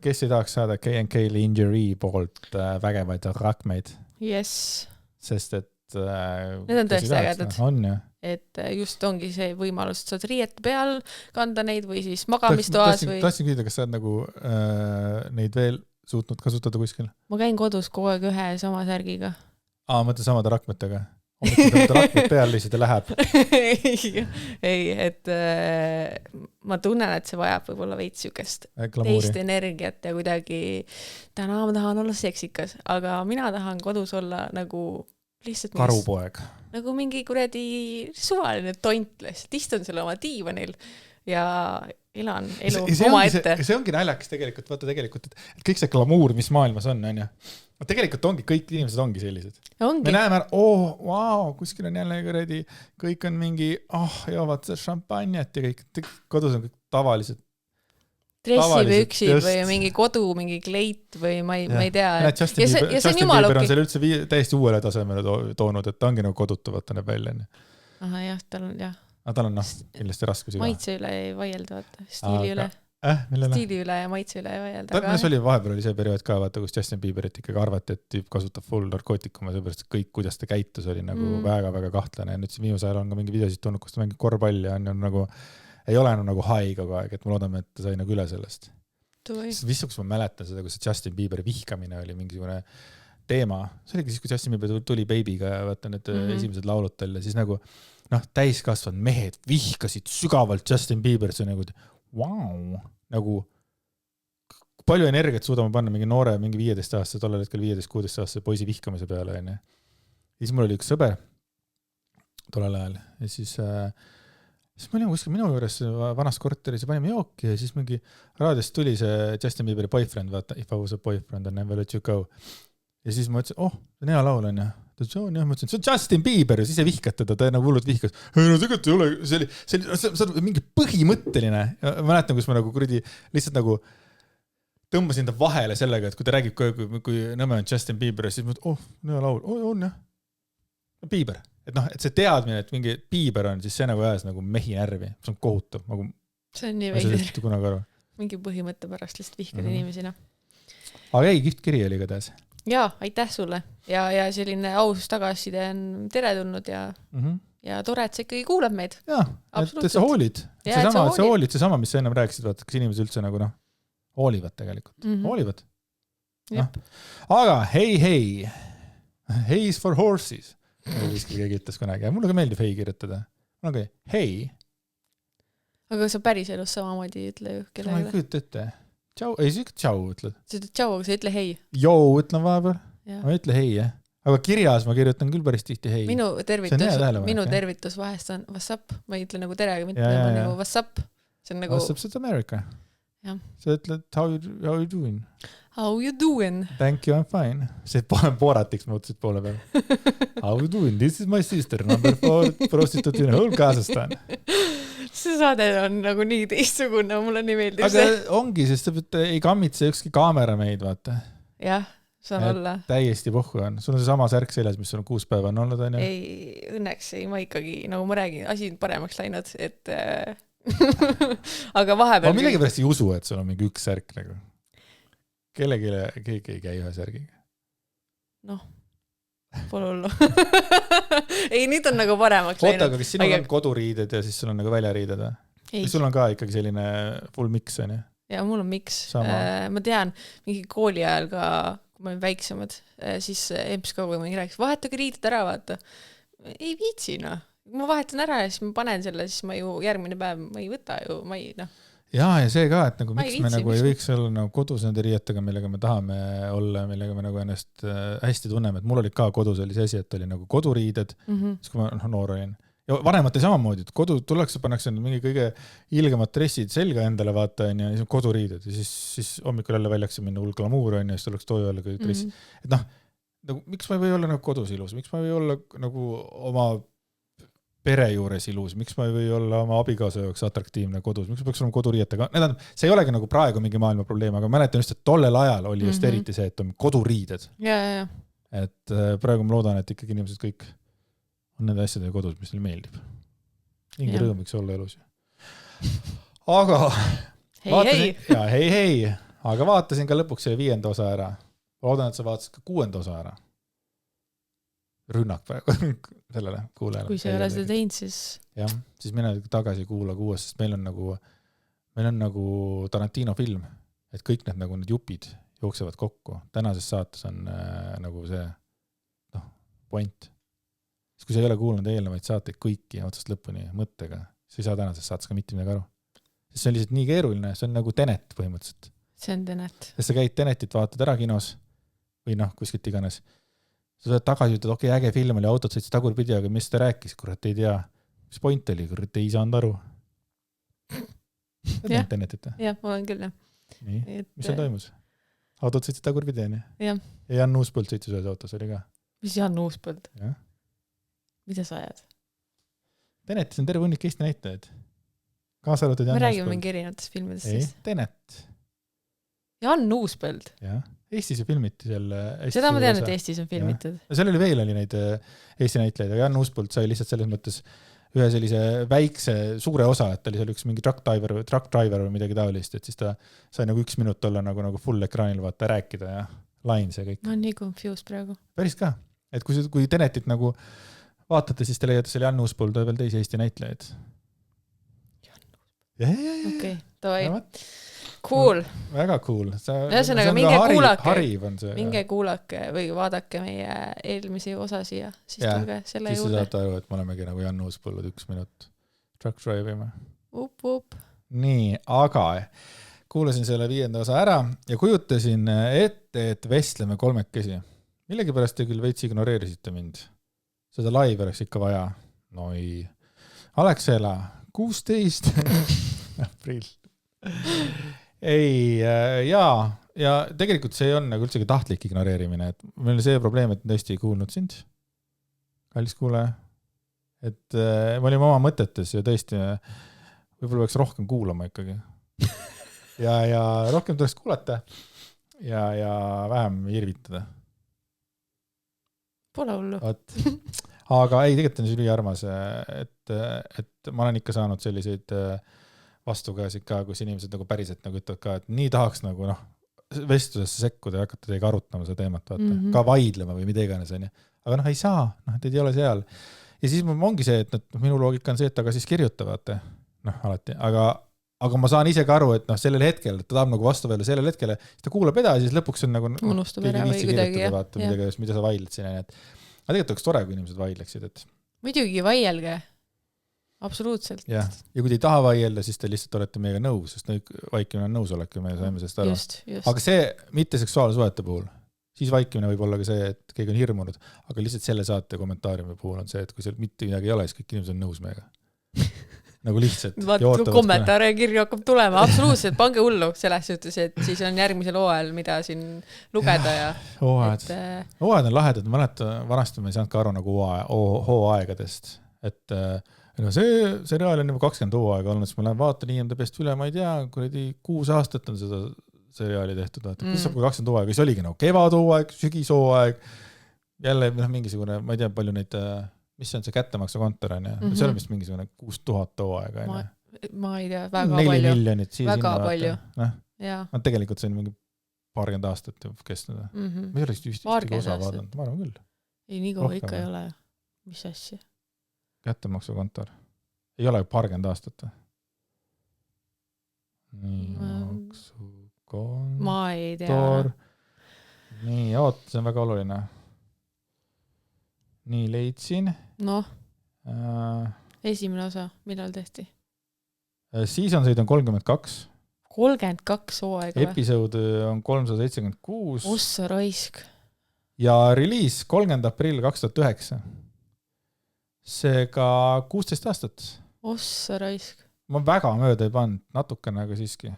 kes ei tahaks saada K&K Lingerie poolt vägevaid rakmeid. Yes. Sest et need on tõesti ägedad. On ju. Et just ongi see võimalus, et saad riiete peal kanda neid või siis magamistoas või... Tahtsin küsida, kas sa oled nagu neid veel suutnud kasutada kuskil? Ma käin kodus kogu aeg ühe sama särgiga. Mõtle samade rakmetega. Rakmed peal lihtsalt ja läheb. ei, et ma tunnen, et see vajab võib-olla veits sükest teist energiat ja kuidagi täna ma tahan olla seksikas, aga mina tahan kodus olla nagu lihtsalt karupoeg. Nagu mingi kuradi suvaline tont lihtsalt. Istun selle oma diivanil ja elan elu oma ette. See ongi naljakas tegelikult, vaata tegelikult, et kõik see glamuur, mis maailmas on ju. Tegelikult ongi, kõik inimesed ongi sellised. Ongi. Me näeme, wow, kuskil on jälle kuradi, kõik on mingi, joovad šampanjat ja kõik, kodus on kõik tavalised. Dressipüksid või mingi kodu, mingi kleit või ma ei tea. Justin Bieber on selle üldse täiesti uuele tasemele toonud, et ta ongi nagu kodutu, vaata näeb välja. Aha, jah, tal on, jah. Aga tal on kindlasti raskusi ka. Maitse üle ei vaielda, vaata. Stiili üle. Stiili üle ja maitse üle ei vaielda. Vahepeal oli see periood ka, vaata, kus Justin Bieberit ikkagi arvati, et tüüp kasutab full narkootikuma, seepärast kõik, kuidas ta käitus, oli nagu väga-väga kahtlane. Ja nüüd see viimase ajal on ka mingi videosid tulnud, kus ta mängib korvpalli ja on nagu, ei ole nagu hai kogu aeg, et ma loodame, et ta sai nagu üle sellest. Vistuks ma mäletan seda, kus Justin Bieberi vihkamine oli mingisugune teema. See oligi siis, kui Justin Bieber tuli Babyga ja vaata need esimesed laulutel ja siis nagu täiskasvanud mehed vihkasid sügavalt Justin Bieber, see nagu, wow, nagu palju energiat suudame panna mingi noore, mingi 15 aastase, tollel hetkel 15-16 aastase poisi vihkamise peale. Ja siis mul oli üks sõber tollel ajal ja siis ma olin kuskil minu juures vanas korteris ja panime jooki ja siis mingi raadiost tuli see Justin Bieberi boyfriend, vaata, if I was a boyfriend and never let you go. Ja siis ma ütlesin, see on hea laul on ja. See on Justin Bieber ja siis ei vihkat teda, ta nagu hullult vihkas. No tegelikult ei ole, see on mingi põhimõtteline. Ma mäletan, kus ma nagu kuradi lihtsalt nagu tõmbasin ta vahele sellega, et kui ta räägib, kui nõme on Justin Bieber, siis ma hea laul, on jah. Bieber. et noh, et see teadmine, et mingi Bieber on, siis see nagu ajas nagu mehi närvi, see on kohutav, nagu see on nii veider. Mingi põhimõtte pärast lihtsalt vihkad inimesina. Aga ei, kihvt kiri oli igatahes. Jaa, aitäh sulle ja selline aus tagasiside on teretulnud ja tore, et sa ikkagi kuulad meid. Jaa, et sa hoolid. Sa hoolid seesama, mis sa ennem rääkisid, vaata, kas inimesed üldse nagu hoolivad tegelikult. Hoolivad. No. Aga hei. Heis for horses. Keegi ütles kunagi. Mulle ka meeldib hei kirjutada. Mul on ka hei. Aga sa päris elus samamoodi ütle ju kellele. Ma ei kujuta ette. Tšau, ei sa ikka tšau ütled. Sa ütled tšau, aga sa ütle hei. Jou ütlen vahepeal. Ma ütle hei, jah. Aga kirjas ma kirjutan küll päris tihti hei. Minu tervitus vahest on what's up. Ma ei ütle nagu tere, aga mitte nagu what's up. See on nagu... What's up, c'est America. Sa ütled how you doing? How you doing? Thank you, I'm fine. See Boratiks muutusid poole peal. How you doing? This is my sister, number 4 prostitute in whole Kazakhstan. See saade on nagu nii teistsugune, mulle nii meeldib see. Aga ongi, sest ei kammitse ükski kaamera meid, vaata. Jah, saan olla. Täiesti pohku on. Sul on see sama särk seljas, mis sul on 6 päeva on olnud, on ju? Ei, õnneks ei, ma ikkagi, nagu ma räägin, asi on paremaks läinud, et aga vahepeal... Ma millegi pärast ei usu, et sul on mingi üks särk nagu. Keegi ei käi ühe särgiga. Noh, pole hullu. Ei, nüüd on nagu paremaks läinud. Oota, aga kas sinul on koduriided ja siis sul on nagu väljariided või? Ei. Sul on ka ikkagi selline full mix, on ju? Ja mul on mix. Ma tean, mingi kooli ajal ka, kui ma olin väiksemad, siis EMS ka, kui ma rääkis, vahetage riided ära, vaata. Ei viitsi, noh. Ma vahetan ära ja siis ma panen selle, siis ma ju järgmine päev ma ei võta ju, ma ei, noh. Ja see ka, et nagu, miks me nagu ei võiks olla nagu kodus nende riietega, millega me tahame olla, millega me nagu ennast hästi tunneme, et mul oli ka kodus oli see asi, et oli nagu koduriided, siis kui ma noor olin. Ja vanemad ei samamoodi, et kodu tuleks ja pannakse mingi kõige ilgemad dressid selga endale vaata ja siis on koduriided ja siis hommikul jälle väljaks minna hull glamuur on ja siis tuleks toju jälle kõik dress. Et noh, nagu, miks ma ei või olla nagu kodus ilus, miks ma ei või olla nagu oma pere juures ilus, miks ma ei või olla oma abikaasa jaoks atraktiivne kodus, miks ma peaks olema koduriietega, see ei olegi nagu praegu mingi maailma probleem, aga mäletan just, et tollel ajal oli just eriti see, et on koduriided. Ja. Et praegu ma loodan, et ikkagi inimesed kõik on nende asjadega kodus, mis neile meeldib. Ingi rõõm võiks olla elus. Aga hei, aga vaatasin ka lõpuks selle 5. osa ära. Loodan, et sa vaatasid ka 6. osa ära. Rünnak praegu sellele kuulajale. Kui sa ei ole seda teinud, siis... Jah, siis mine tagasi kuula 6, sest meil on nagu Tarantino film, et kõik need jupid jooksevad kokku. Tänases saates on nagu see point. Siis kui sa ei ole kuulnud eelnevaid saateid kõiki otsast lõpuni mõttega, siis ei saa tänases saates ka mitte midagi aru. Sest see on lihtsalt nii keeruline, see on nagu Tenet põhimõtteliselt. See on Tenet. Sest sa käid Tenetit, vaatad ära kinos või kuskilt iganes. Sa saad tagasi ütled, okei, äge film oli, autod sõitsid tagurpidi, aga mis ta rääkis, kurat ei tea. Mis point oli, kurat ei saanud aru. Jah, ma olen küll. Nii, mis seal toimus? Autod sõitsid tagurpidi, on ju? Ja Jan Uuspõld sõitsis ühes autos, oli ka? Mis Jan Uuspõld? Mida sa ajad? Tenetis on terve hunnik Eesti näitajaid. Kaasa arvatud Jan Uuspõld. Me räägime mingi erinevatest filmidest siis. Ei, Tenet. Jan Uuspõld? Jah. Eestis ju filmiti seal seda ma tean, et Eestis on filmitud. Ja seal oli veel neid Eesti näitlejaid, aga Jan Uuspõld sai lihtsalt selles mõttes ühe sellise väikse, suure osa, et oli seal üks mingi truck driver või midagi taolist, et siis ta sai nagu 1 minut olla nagu full ekraanil vaata rääkida ja lines ja kõik. Ma olen nii confused praegu. Päris ka. Et kui Tenetit nagu vaatate, siis te leiate seal Jan Uuspõld veel teisi Eesti näitlejaid. Okei, davai. Cool. Väga cool. Ühesõnaga, minge kuulake või vaadake meie eelmisi osasi ja siis tulge selle juurde. Siis saate aru, et me olemegi nagu Jan Uuspõllud 1 minut truck drivime. Nii, aga kuulasin selle 5. osa ära ja kujutasin ette, et vestleme 3. Millegi pärast te küll veits ignoreerisite mind. Seda live oleks ikka vaja. Noi. Alexela, 16. aprill. Ei, ja tegelikult see on nagu üldsegi tahtlik ignoreerimine, et meil oli see probleem, et tõesti ei kuulnud sind, kallis kuule, et me olime oma mõtetes ja tõesti võib-olla peaks rohkem kuulama ikkagi. ja rohkem tuleks kuulata ja vähem irvitada. Pole hullu. aga ei, tegelikult on see üliarmas, et ma olen ikka saanud selliseid vastukäesid ka, kus inimesed nagu päriselt nagu ütlevad ka, et nii tahaks nagu vestlusesse sekkuda ja hakata teiega arutama seda teemat, vaata. Ka vaidlema või mida iganes, on ju. Aga ei saa, teid ei ole seal. Ja siis ongi see, et minu loogika on see, et aga siis kirjuta, vaata. Alati. Aga ma saan ise ka aru, et sellel hetkel, et ta tahab nagu vastu veel sellel hetkel, siis ta kuulab edasi, siis lõpuks on nagu unustab ära või kuidagi. Vaata, mida sa vaidled siin. Aga tegelikult oleks tore, kui inimesed vaidleksid. Et... muidugi vaielge. Absoluutselt. Ja kui te ei taha vaielda, siis te lihtsalt olete meiega nõus, sest vaikimine on nõusolek ja me saime sellest aru. Just. Aga see mitte seksuaalsuhete puhul, siis vaikimine võib olla ka see, et keegi on hirmunud, aga lihtsalt selle saate kommentaariumi puhul on see, et kui seal mitte midagi ei ole, siis kõik inimesed on nõus meiega. Nagu lihtsalt. Vaat kommentaare ja kirju hakkab tulema. Absoluutselt, pange hullu selles suhtes, et siis on järgmisel hooajal, mida siin lugeda ja... Hooajad on lahedad. Ma mäletan, vanasti ma ei saanud ka aru nagu hooaegadest. Et see seriaal on juba 20 hooaega olnud, siis ma lähen vaatan IMDb'st üle, ma ei tea, 6 aastat on seda seriaali tehtud. Kus saab 20 hooaega? Siis oligi kevadhooaeg, sügishooaeg, jälle mingisugune, ma ei tea, palju neid... mis on see kättemaksukontor on ja see on vist mingisugune 6000 hooaega. Ma ei tea, väga 4 palju. 4 miljonit siia väga sinna. Palju. Tegelikult see on mingi paarkümmend aastat kestnud. Ma ei ole ühtegi osa vaadanud, ma arvan küll. Ei, nii kaua ikka ei ole. Mis asja? Kättemaksukontor. Ei ole paarkümmend aastat. Maksukontor. Ma ei tea. Nii, see on väga oluline. Nii leidsin. Esimene osa, millal tehti? Seasonseid on 32. 32 hooaega või? Episood on 376. Ossa raisk. Ja release 30. aprill 2009. Seega 16 aastat. Ossa raisk. Ma väga mööda ei pannud, natukene, aga siiski.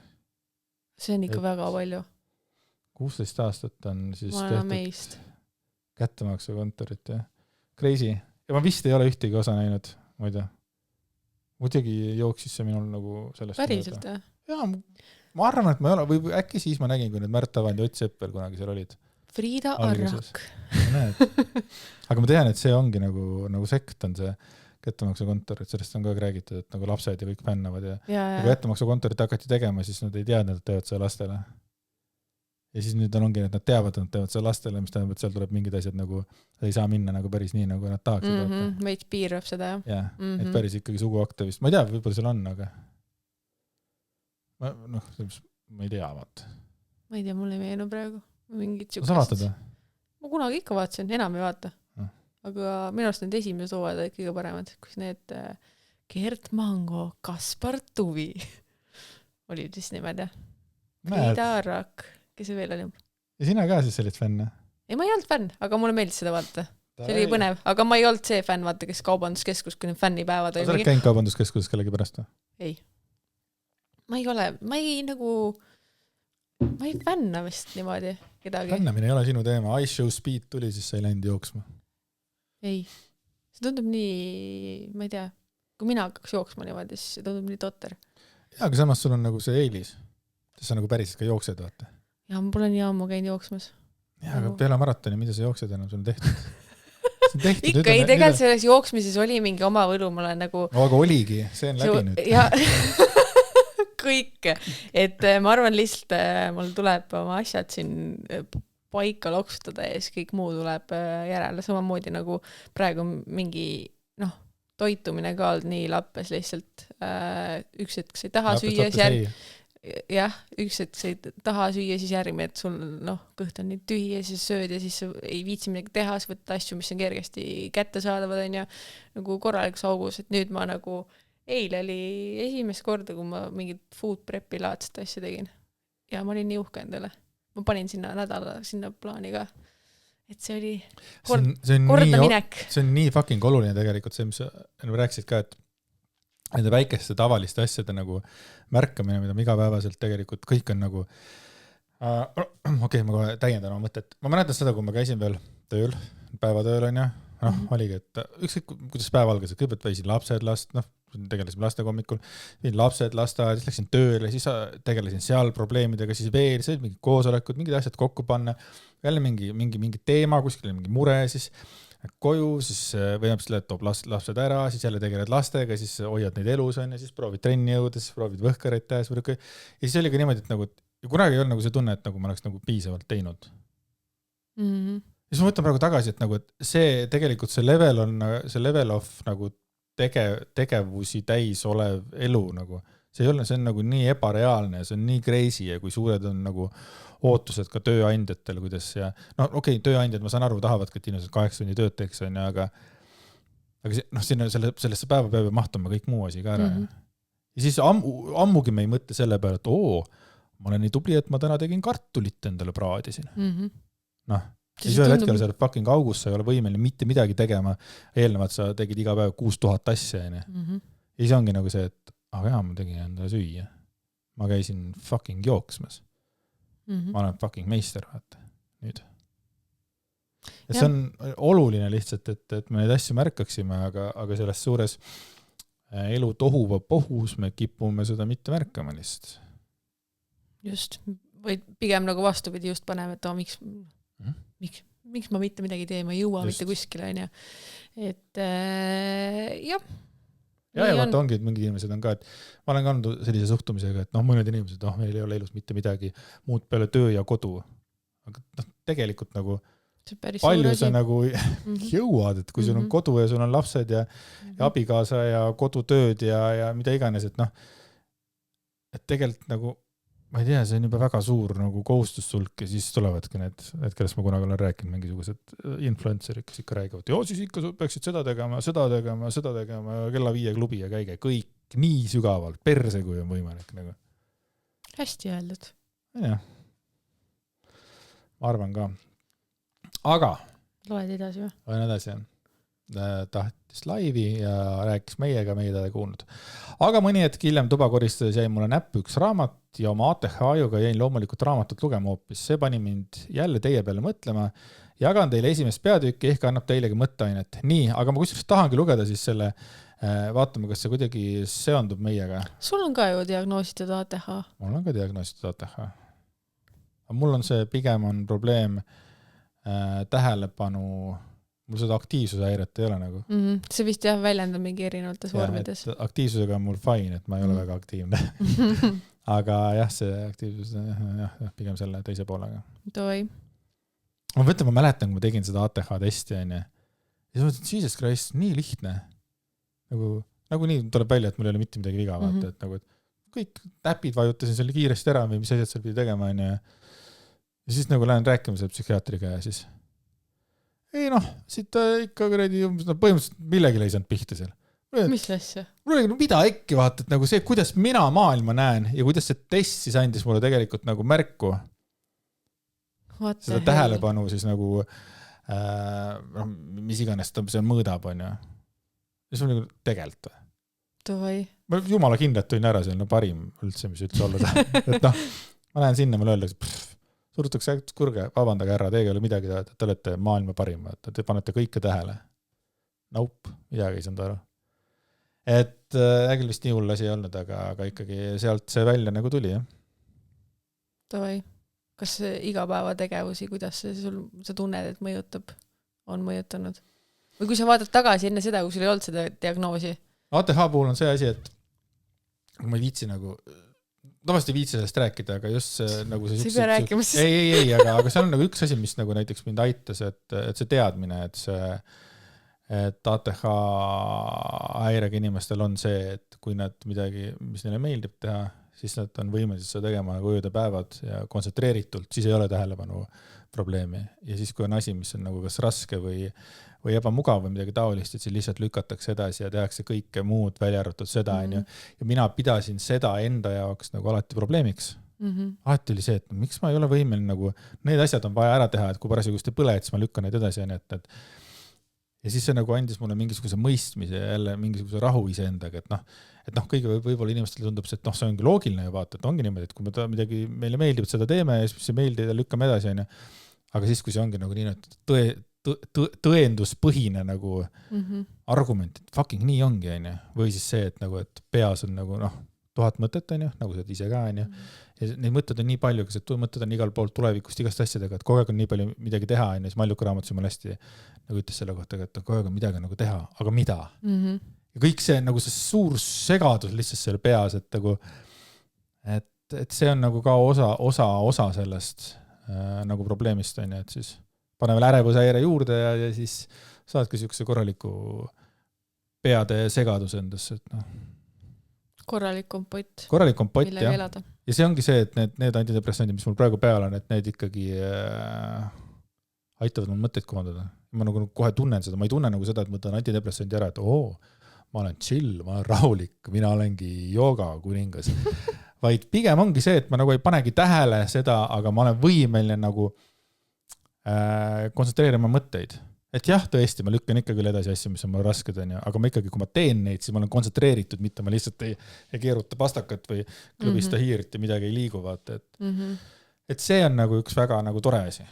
See on ikka väga palju. 16 aastat on siis ma tehtud meist. Kättemaksukontorit, jah. Crazy. Ja ma vist ei ole ühtegi osa näinud, ma ei tea. Muidugi jooksis see minul nagu sellest. Päriselt, jah? Jaa, ma arvan, et ma ei ole, või äkki siis ma nägin, kui need Märt Avand ja Ott Seppel kunagi seal olid. Friida Arrak. Aga ma tean, et see ongi nagu sekt on see kättemaksukontor, et sellest on ka räägitud, et nagu lapsed ja kõik fännavad ja kui kättemaksukontorit hakati tegema, siis nad ei teadnud, et teevad seda lastele. Ja siis nüüd ongi, et nad teavad, et nad teevad seda lastele, mis tähendab, et seal tuleb mingid asjad nagu, ei saa minna nagu päris nii, nagu nad tahaksid. Veits piirab seda, jah. Jah, et päris ikkagi suguakte vist. Ma ei tea, võib-olla seal on, aga ma ei tea, vaata. Ma ei tea, mul ei meenu praegu. Sa vaatad või? Ma kunagi ikka vaatasin, enam ei vaata. Aga minu arust need esimesed hooajad olid kõige paremad, kus need Gert Mango, Kaspar Tuvi olid vist nimed, jah. Friida Arrak. Kes see veel oli? Ja sina ka siis olid fänn? Ei, ma ei olnud fänn, aga mulle meeldis seda vaata. See oli põnev, aga ma ei olnud see fänn, vaata, kes kaubanduskeskus, kui need fännipäevad oli. Sa oled käinud kaubanduskeskuses kellegi pärast või? Ei. Ma ei fänna vist niimoodi kedagi. Fännamine ei ole sinu teema. Ice Show Speed tuli, siis sa ei läinud jooksma. Ei. See tundub nii, ma ei tea, kui mina hakkaks jooksma niimoodi, siis see tundub nii totter. Jaa, aga samas sul on nagu see eelis. Sa nagu päriselt ka jooksed, vaata. Ja ma pole nii ammu käinud jooksmas. Jaa, aga peale maratoni, mida sa jooksed enam, sul on tehtud? Ikka ei, tegelikult selles jooksmises oli mingi oma võlu, ma olen nagu... aga oligi, see on läbi nüüd. Ja kõik. Et ma arvan lihtsalt, mul tuleb oma asjad siin paika loksutada ja siis kõik muu tuleb järele. Samamoodi nagu praegu mingi, toitumine ka olnud nii lappes lihtsalt. Üks hetk sa ei taha süüa, jah, üks hetk sa ei taha süüa, siis järgmine, et sul kõht on nii tühi ja siis sööd ja siis ei viitsi midagi teha, siis võtta asju, mis on kergesti kätte saadavad, on ja nagu korralikus augus, et nüüd ma nagu eile oli esimest korda, kui ma mingit food prepi laadset asja tegin ja ma olin nii uhke endale. Ma panin sinna nädala sinna plaani ka, et see oli korda minek. See on nii fucking oluline tegelikult, see, mis sa rääkisid ka, et nende väikeste tavaliste asjade nagu märkamine, mida me igapäevaselt tegelikult kõik on nagu okei, ma kohe täiendan oma mõtet. Ma mäletan seda, kui ma käisin veel tööl, päevatööl on ja oligi, et ükskõik kuidas päev algas, et kõigepealt väisin lapsed last, tegelesime lastega hommikul, viin lapsed lasteaed, siis läksin tööle, siis tegelesin seal probleemidega, siis veel, see mingid koosolekud, mingid asjad kokku panna, jälle mingi teema, kuskil mingi mure, siis koju, siis võimaliselt toob lapsed ära, siis jälle tegeled lastega, siis hoiad neid elus on ja siis proovid trenni jõuda, siis proovid võhkareid teha. Ja siis oli ka niimoodi, et nagu, kunagi ei olnud nagu see tunne, et nagu ma oleks nagu piisavalt teinud. Ja siis ma mõtlen praegu tagasi, et nagu, et see tegelikult see level of nagu tegevusi täis olev elu nagu, see on nagu nii ebareaalne ja see on nii crazy ja kui suured on nagu ootused ka tööandjatel, kuidas ja okei, tööandjad, ma saan aru, tahavad, et inimesed 8 tundi tööd teeks, on, aga sinna sellesse päeva peab mahtuma kõik muu asi ka ära. Ja siis ammugi me ei mõtle selle peale, et ma olen nii tubli, et ma täna tegin kartulit endale praadisin. Siis ühel hetkel sa oled fucking augus, sa ei ole võimeline mitte midagi tegema. Eelnevalt sa tegid iga päev 6000 asja. Ja siis ongi nagu see, et ma tegin endale süüa. Ma käisin fucking jooksmas. Ma olen fucking meister, vaata. Nüüd. Ja see on oluline lihtsalt, et me neid asju märkaksime, aga selles suures elu tohuva pohus me kipume seda mitte märkama lihtsalt. Just. Või pigem nagu vastupidi just paneme, et miks ma mitte midagi tee, ma ei jõua mitte kuskile, on ja. Et jah. Ja vaata ongi, et mingid inimesed on ka, et ma olen kandnud sellise suhtumisega, et mõned inimesed, meil ei ole elus mitte midagi muud peale töö ja kodu. Aga tegelikult nagu palju sa nagu jõuad, et kui sul on kodu ja sul on lapsed ja abikaasa ja kodutööd ja mida iganes, et et tegelikult nagu ma ei tea, see on juba väga suur nagu kohustussulk ja siis tulevadki need, kellest ma kunagi olen rääkinud, mingisugused influencerid, kes ikka räägivad, siis ikka peaksid seda tegema, kella 5 klubi ja käige kõik nii sügavalt, perse kui on võimalik. Nagu. Hästi öeldud. Jah. Ma arvan ka. Aga. Loed edasi või? Loen edasi, jah. Tahtis laivi ja rääkis meiega, meie teda ei kuulnud. Aga mõni hetk hiljem tuba koristades jäi mulle näppu üks raamat ja oma ATH-ajuga jäin loomulikult raamatut lugema hoopis. See pani mind jälle teie peale mõtlema. Jagan teile esimest peatükki, ehk annab teilegi mõtteainet. Nii, aga ma kusjuures tahangi lugeda siis selle, vaatame, kas see kuidagi seondub meiega. Sul on ka ju diagnoositud ATH. Mul on ka diagnoositud ATH. Aga mul on see, pigem on probleem tähelepanu. Mul seda aktiivsuse häiret ei ole nagu. See vist jah väljendab mingi erinevates vormides. Aktiivsusega on mul fine, et ma ei ole väga aktiivne. Aga jah, see aktiivsus, pigem selle teise poolega. Toi. Ma mäletan, kui ma tegin seda ATH-testi, ja siis ma mõtlen, Jesus Christ, nii lihtne. Nagu nii tuleb välja, et mul ei ole mitte midagi viga, vaata, et nagu, et kõik täpid vajutasin selle kiiresti ära või mis asjad seal pidi tegema, ja siis nagu lähen rääkima selle psühhiaatriga ja siis ei siit ikka põhimõtteliselt millegile ei saanud pihta seal. Mis asja? Mida äkki vaata, et nagu see, kuidas mina maailma näen ja kuidas see test siis andis mulle tegelikult nagu märku. Seda tähelepanu siis nagu, mis iganes see on mõõdab, on ju. Ja see on nagu tegelt. Toi. Ma jumala kindlalt tõin ära, see on parim üldse, mis üldse olla taha. Et ma lähen sinna, mulle öeldakse, surutakse kurge, vabandage ära, teega ei ole midagi, te olete maailma parim, te panete kõike tähele. Midagi ei saanud aru. Et äkki vist nii hull asi ei olnud, aga ikkagi sealt see välja nagu tuli, jah. Toi. Kas igapäevategevusi, kuidas sa tunned, et on mõjutanud? Või kui sa vaatad tagasi enne seda, kui sul ei olnud seda diagnoosi? ATH puhul on see asi, et ma ei viitsi nagu Tavaliselt ei viitsi sellest rääkida, aga just nagu see... Sa ei pea rääkima siis. Ei, aga see on nagu üks asi, mis nagu näiteks mind aitas, et see teadmine, et ATH häirega inimestel on see, et kui nad midagi, mis neile meeldib teha, siis nad on võimelised seda tegema nagu ööde päevad ja kontsentreeritult, siis ei ole tähelepanu probleemi. Ja siis, kui on asi, mis on nagu kas raske või ebamugav või midagi taolist, et siis lihtsalt lükatakse edasi ja tehakse kõike muud välja arvatud seda. Ja mina pidasin seda enda jaoks nagu alati probleemiks. Alati oli see, et miks ma ei ole võimeline nagu, need asjad on vaja ära teha, et kui parasjagu ei põle, et siis ma lükkan neid edasi. Ja siis see nagu andis mulle mingisuguse mõistmise ja jälle mingisuguse rahu iseendaga, et kõige võib-olla inimestele tundub see, et see ongi loogiline ja vaata, et ongi niimoodi, et kui me midagi meile meeldib, et seda teeme ja siis see meeldib ja lükkame edasi. Aga siis, kui see ongi nagu nii, tõenduspõhine nagu argument, et fucking nii ongi, või siis see, et, nagu, et peas on nagu 1000 mõtet, nagu sa ise ka, ja neid mõtted on nii palju, kas et mõtted on igal pool tulevikust igast asjadega, et kogu aeg on nii palju midagi teha, ja siis Maljuka raamatus jumala hästi nagu ütles selle kohta, et kogu aeg on midagi nagu teha, aga mida? Ja kõik see nagu see suur segadus lihtsalt selle peas, et nagu et see on nagu ka osa sellest nagu probleemist on, et siis pane veel ärevushäire juurde ja siis saadki siukse korraliku peade segadus endasse, et noh. Korralik kompott, millega elada. Ja see ongi see, et need antidepressandid, mis mul praegu peal on, et need ikkagi aitavad mul mõtteid koondada. Ma nagu kohe tunnen seda, ma ei tunne nagu seda, et mõtlen antidepressandi ära, et ma olen chill, ma olen rahulik, mina olengi jooga kuningas. Vaid pigem ongi see, et ma nagu ei panegi tähele seda, aga ma olen võimeline nagu kontsentreerima mõtteid. Et jah, tõesti, ma lükkan ikka küll edasi asju, mis on mul rasked, aga ma ikkagi, kui ma teen neid, siis ma olen kontsentreeritud, mitte ma lihtsalt ei keeruta pastakat või klubista hiirt ja midagi ei liigu, vaata. Et see on nagu üks väga nagu tore asi.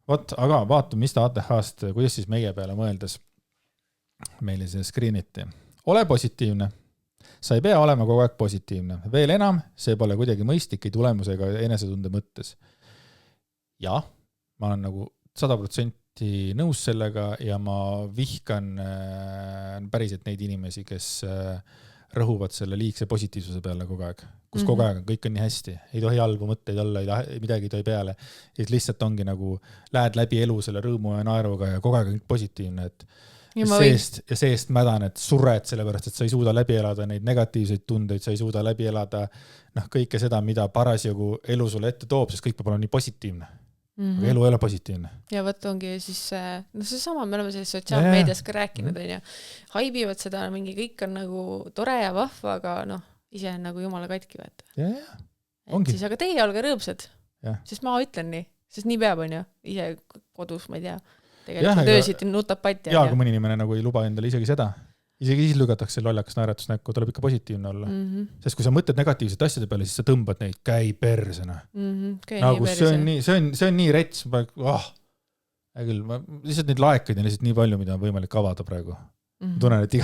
Aga vaatame, mis ta ATH-st, kuidas siis meie peale mõeldes meile see screeniti. Ole positiivne. Sa ei pea olema kogu aeg positiivne. Veel enam, see pole kuidagi mõistlik tulemusega enesetunde mõttes. Ja, ma olen nagu 100% nõus sellega ja ma vihkan päriselt neid inimesi, kes rõhuvad selle liigse positiivsuse peale kogu aeg, kus kogu aeg kõik on nii hästi, ei tohi halbu mõtteid olla, midagi ei tohi peale, ja lihtsalt ongi nagu, lähed läbi elu selle rõõmu ja naeruga ja kogu aeg on positiivne, et seest mädan, et sured sellepärast, et sa ei suuda läbi elada neid negatiivseid tundeid, sa ei suuda läbi elada kõike seda, mida parasjagu elu sulle ette toob, sest kõik peab olema nii positiivne. Aga elu ei ole positiivne. Ja võt ongi siis, see sama, me oleme selles sotsiaalmeedias ka rääkinud, haibivad seda, mingi kõik on nagu tore ja vahva, aga ise on nagu jumala katki võeta. Siis, aga teie olge rõõmsad, sest ma ütlen nii, sest nii peab on ju, ise kodus, ma ei tea, tegelikult töösid nutab patti. Ja kui mõni inimene nagu ei luba endale isegi seda, isegi siis lügatakse lollakas naeratus näkku, tuleb ikka positiivne olla. Sest kui sa mõtled negatiivsete asjade peale, siis sa tõmbad neid, käi persena. Nagu see on nii rets, lihtsalt neid laekaid on lihtsalt nii palju, mida on võimalik avada praegu. Tunnen, et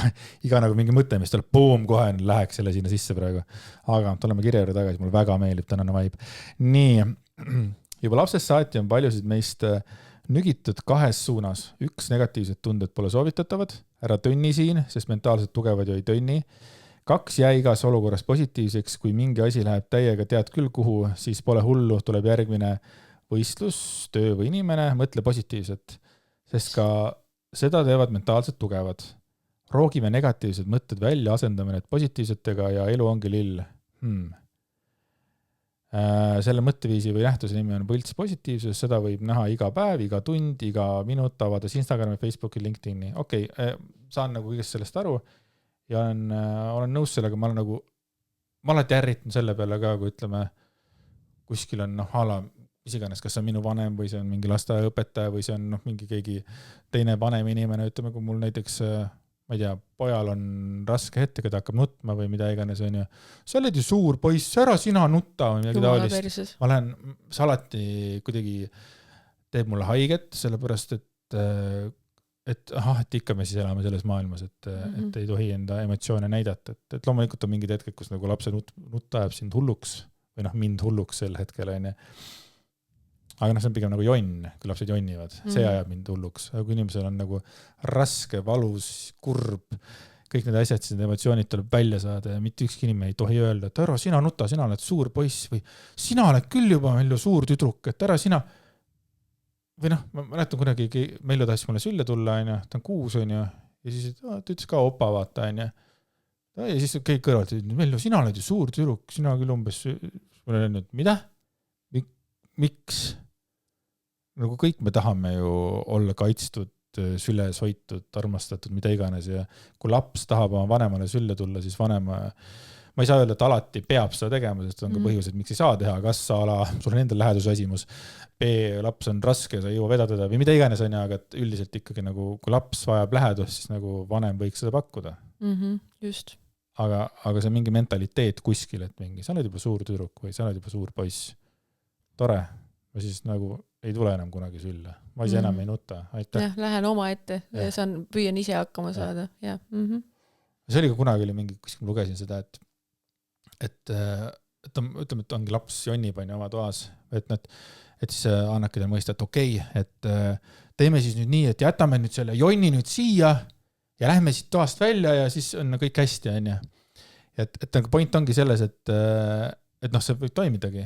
iga nagu mingi mõte, mis tuleb boom, kohe läheks selle sinna sisse praegu. Aga tuleme kirja juurde tagasi, mulle väga meeldib tänane vibe. Nii, juba lapsest saati on paljusid meist nügitud kahes suunas. Üks negatiivsed tunded pole soovitatavad, ära tönni siin, sest mentaalselt tugevad ju ei tönni. 2 jäi igas olukorras positiivseks, kui mingi asi läheb täiega tead küll kuhu, siis pole hullu, tuleb järgmine võistlus, töö või inimene, mõtle positiivset, sest ka seda teevad mentaalselt tugevad. Roogime negatiivsed mõtted välja, asendame need positiivsetega ja elu ongi lill. Selle mõtteviisi või nähtuse nimi on võlts positiivsus, seda võib näha iga päev, iga tund, iga minut, avades Instagrami, Facebooki, LinkedIni. Okei, saan nagu kõigest sellest aru ja olen nõus sellega, ma alati ärritan selle peale ka, kui ütleme, kuskil on mis iganes, kas see on minu vanem või see on mingi lasteaiaõpetaja või see on mingi keegi teine vanem inimene, ütleme, kui mul näiteks ma ei tea, pojal on raske hetke, keda hakkab nutma või mida iganes on ju. Sa oled ju suur poiss, ära sina nutta või midagi taolist. Ma olen, see alati kuidagi teeb mulle haiget, sellepärast, et ikka me siis elame selles maailmas, et ei tohi enda emotsioone näidata. Et loomulikult on mingid hetked, kus nagu lapse nutta ajab sind hulluks või mind hulluks sel hetkel on ju. Aga see on pigem nagu jonn, kui lapsed jonnivad. See ajab mind hulluks. Aga kui inimesel on nagu raske, valus, kurb, kõik need asjad, siis need emotsioonid tuleb välja saada ja mitte ükski inimene ei tohi öelda, et ära sina nuta, sina oled suur poiss või sina oled küll juba meil suur tüdruk, et ära sina. Või ma mäletan kunagi, meil tahtis mulle sülle tulla, ta on 6 on ju, ja siis ta ütles ka opa vaata on ju. Ja siis kõik kõrvalt, meil sina oled ju suur tüdruk, sina küll umbes, mulle öelnud, mida? Miks? Nagu kõik me tahame ju olla kaitstud, süles hoitud, armastatud, mida iganes ja kui laps tahab oma vanemale sülle tulla, siis vanema, ma ei saa öelda, et alati peab seda tegema, sest on ka põhjused, miks ei saa teha, kas sul on endal lähedusväsimus, B, laps on raske, sa ei jõua vedada või mida iganes on, aga üldiselt ikkagi nagu, kui laps vajab lähedust, siis nagu vanem võiks seda pakkuda. Just. Aga see on mingi mentaliteet kuskil, et mingi, sa oled juba suur tüdruk või sa oled juba suur poiss. Tore. Ma siis nagu ei tule enam kunagi sülle. Ma ise enam ei nuta. Aitäh. Lähen oma ette ja püüan ise hakkama saada. See oli ka kunagi mingi, kuskil ma lugesin seda, et ütleme, et ongi laps jonnib oma toas, et siis annabki tal mõista, et okei, et teeme siis nüüd nii, et jätame nüüd selle jonni nüüd siia ja lähme siit toast välja ja siis on kõik hästi, on ju. Et point ongi selles, et see võib toimidagi.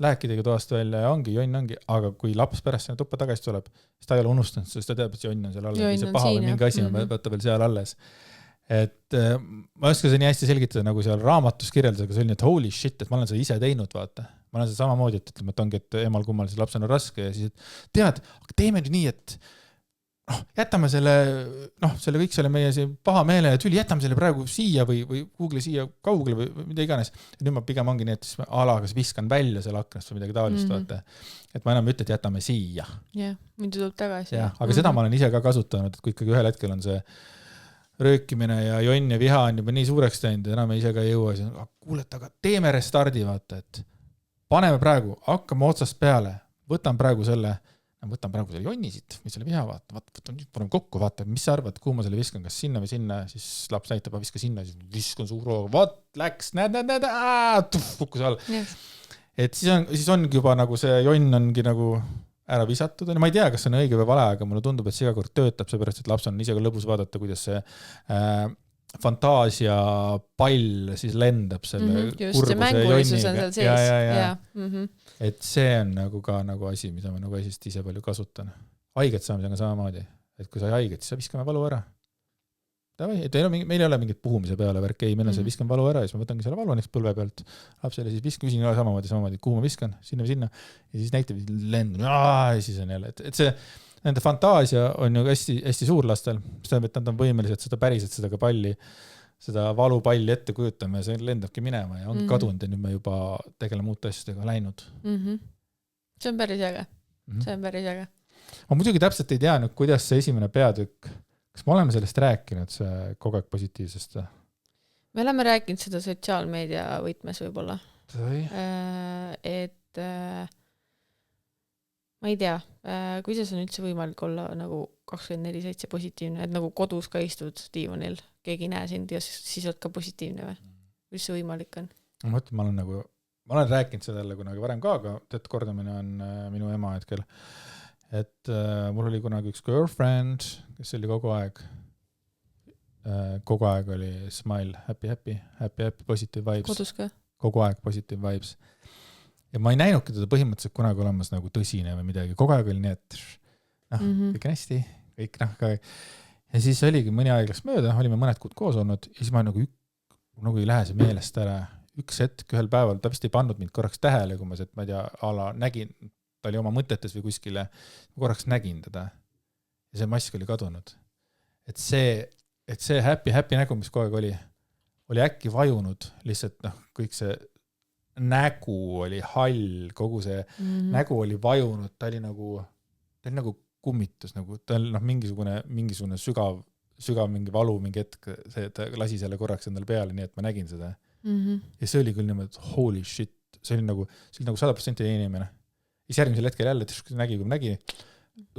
Lähekidegi toast välja ja jonn ongi, aga kui laps pärast sinna tuppa tagasi tuleb, siis ta ei ole unustanud, sest ta teab, et jonn on seal alles, see paha või mingi asi on võtta veel seal alles. Et ma oska see nii hästi selgitada, nagu seal raamatus kirjeldada, aga see oli nii, et holy shit, et ma olen seda ise teinud, vaata. Ma olen seda samamoodi, et ütleme, et ongi, et emal kummal see lapsel on raske ja siis, et tead, aga teeme nüüd nii, et jätame selle kõik selle meie paha meele ja tüli, jätame selle praegu siia või Google siia kaugele või mida iganes. Ja nüüd ma pigem ongi nii, et siis kas viskan välja selle aknast või midagi taolist, vaata. Et ma enam ütle, et jätame siia. Jah, mind tuleb tagasi. Aga seda ma olen ise ka kasutanud, et kui ikkagi ühel hetkel on see röökimine ja jonn ja viha on juba nii suureks teinud ja enam ise ka ei jõua. Kuuleta, aga teeme restardi, vaata, et paneme praegu, hakkame otsast peale, võtan praegu selle jonni siit, mis selle viha vaata, paneme kokku, vaata, mis sa arvad, kuhu ma selle viskan, kas sinna või sinna, siis laps näitab, viska sinna, siis viskan suur hooga, läks, näed, kukkus all. Yes. Et siis ongi juba nagu see jonn ongi nagu ära visatud, ma ei tea, kas see on õige või vale, aga mulle tundub, et see iga kord töötab, seepärast, et laps on ise ka lõbus vaadata, kuidas see fantaasia pall siis lendab selle just, see mängulisus on seal sees. Et see on nagu ka nagu asi, mida ma nagu asjast ise palju kasutan. Haiget saamisega samamoodi, et kui sa haiget, siis sa viskame valu ära. Meil ei ole mingit puhumise peale värk, ei, meil on see viskan valu ära ja siis ma võtangi selle valu näiteks põlve pealt. Lapsele siis küsin samamoodi, kuhu ma viskan, sinna või sinna ja siis näitab lendu ja siis on jälle, et see nende fantaasia on ju hästi, hästi suur lastel, mis tähendab, et nad on võimelised seda päriselt, seda ka palli, seda valupalli ette kujutama ja see lendabki minema ja ongi kadunud ja nüüd me juba tegeleme uute asjadega läinud. See on päris äge. See on päris äge. Ma muidugi täpselt ei tea nüüd, kuidas see esimene peatükk, kas me oleme sellest rääkinud, see kogu aeg positiivsest? Me oleme rääkinud seda sotsiaalmeedia võtmes võib-olla. Et ma ei tea, kuidas on üldse võimalik olla nagu 24/7 positiivne, et nagu kodus ka istud diivanil, keegi ei näe sind ja siis oled ka positiivne või? Mis see võimalik on? Ma mõtlen, ma olen rääkinud seda jälle kunagi varem ka, aga tead, kordamine on minu ema hetkel. Et mul oli kunagi üks girlfriend, kes oli kogu aeg oli smile, happy, positive vibes. Kodus ka? Kogu aeg positive vibes. Ja ma ei näinudki teda põhimõtteliselt kunagi olemas nagu tõsine või midagi. Kogu aeg oli nii, et kõik on hästi, kõik Ja siis oligi mõni aeg läks mööda, olime mõned kuud koos olnud ja siis ma nagu ei lähe see meelest ära. Üks hetk ühel päeval, ta vist ei pannud mind korraks tähele, kui ma see, ma ei tea, nägin, ta oli oma mõtetes või kuskile, ma korraks nägin teda ja see mask oli kadunud. Et see happy nägu, mis kogu aeg oli äkki vajunud, lihtsalt kõik see nägu oli hall, kogu see nägu oli vajunud, ta oli nagu kummitus, nagu ta mingisugune sügav mingi valu, mingi hetk, ta lasi selle korraks endale peale, nii et ma nägin seda. Ja see oli küll niimoodi, et holy shit, see oli nagu 100% inimene. Ja järgmisel hetkel jälle, kui nägi,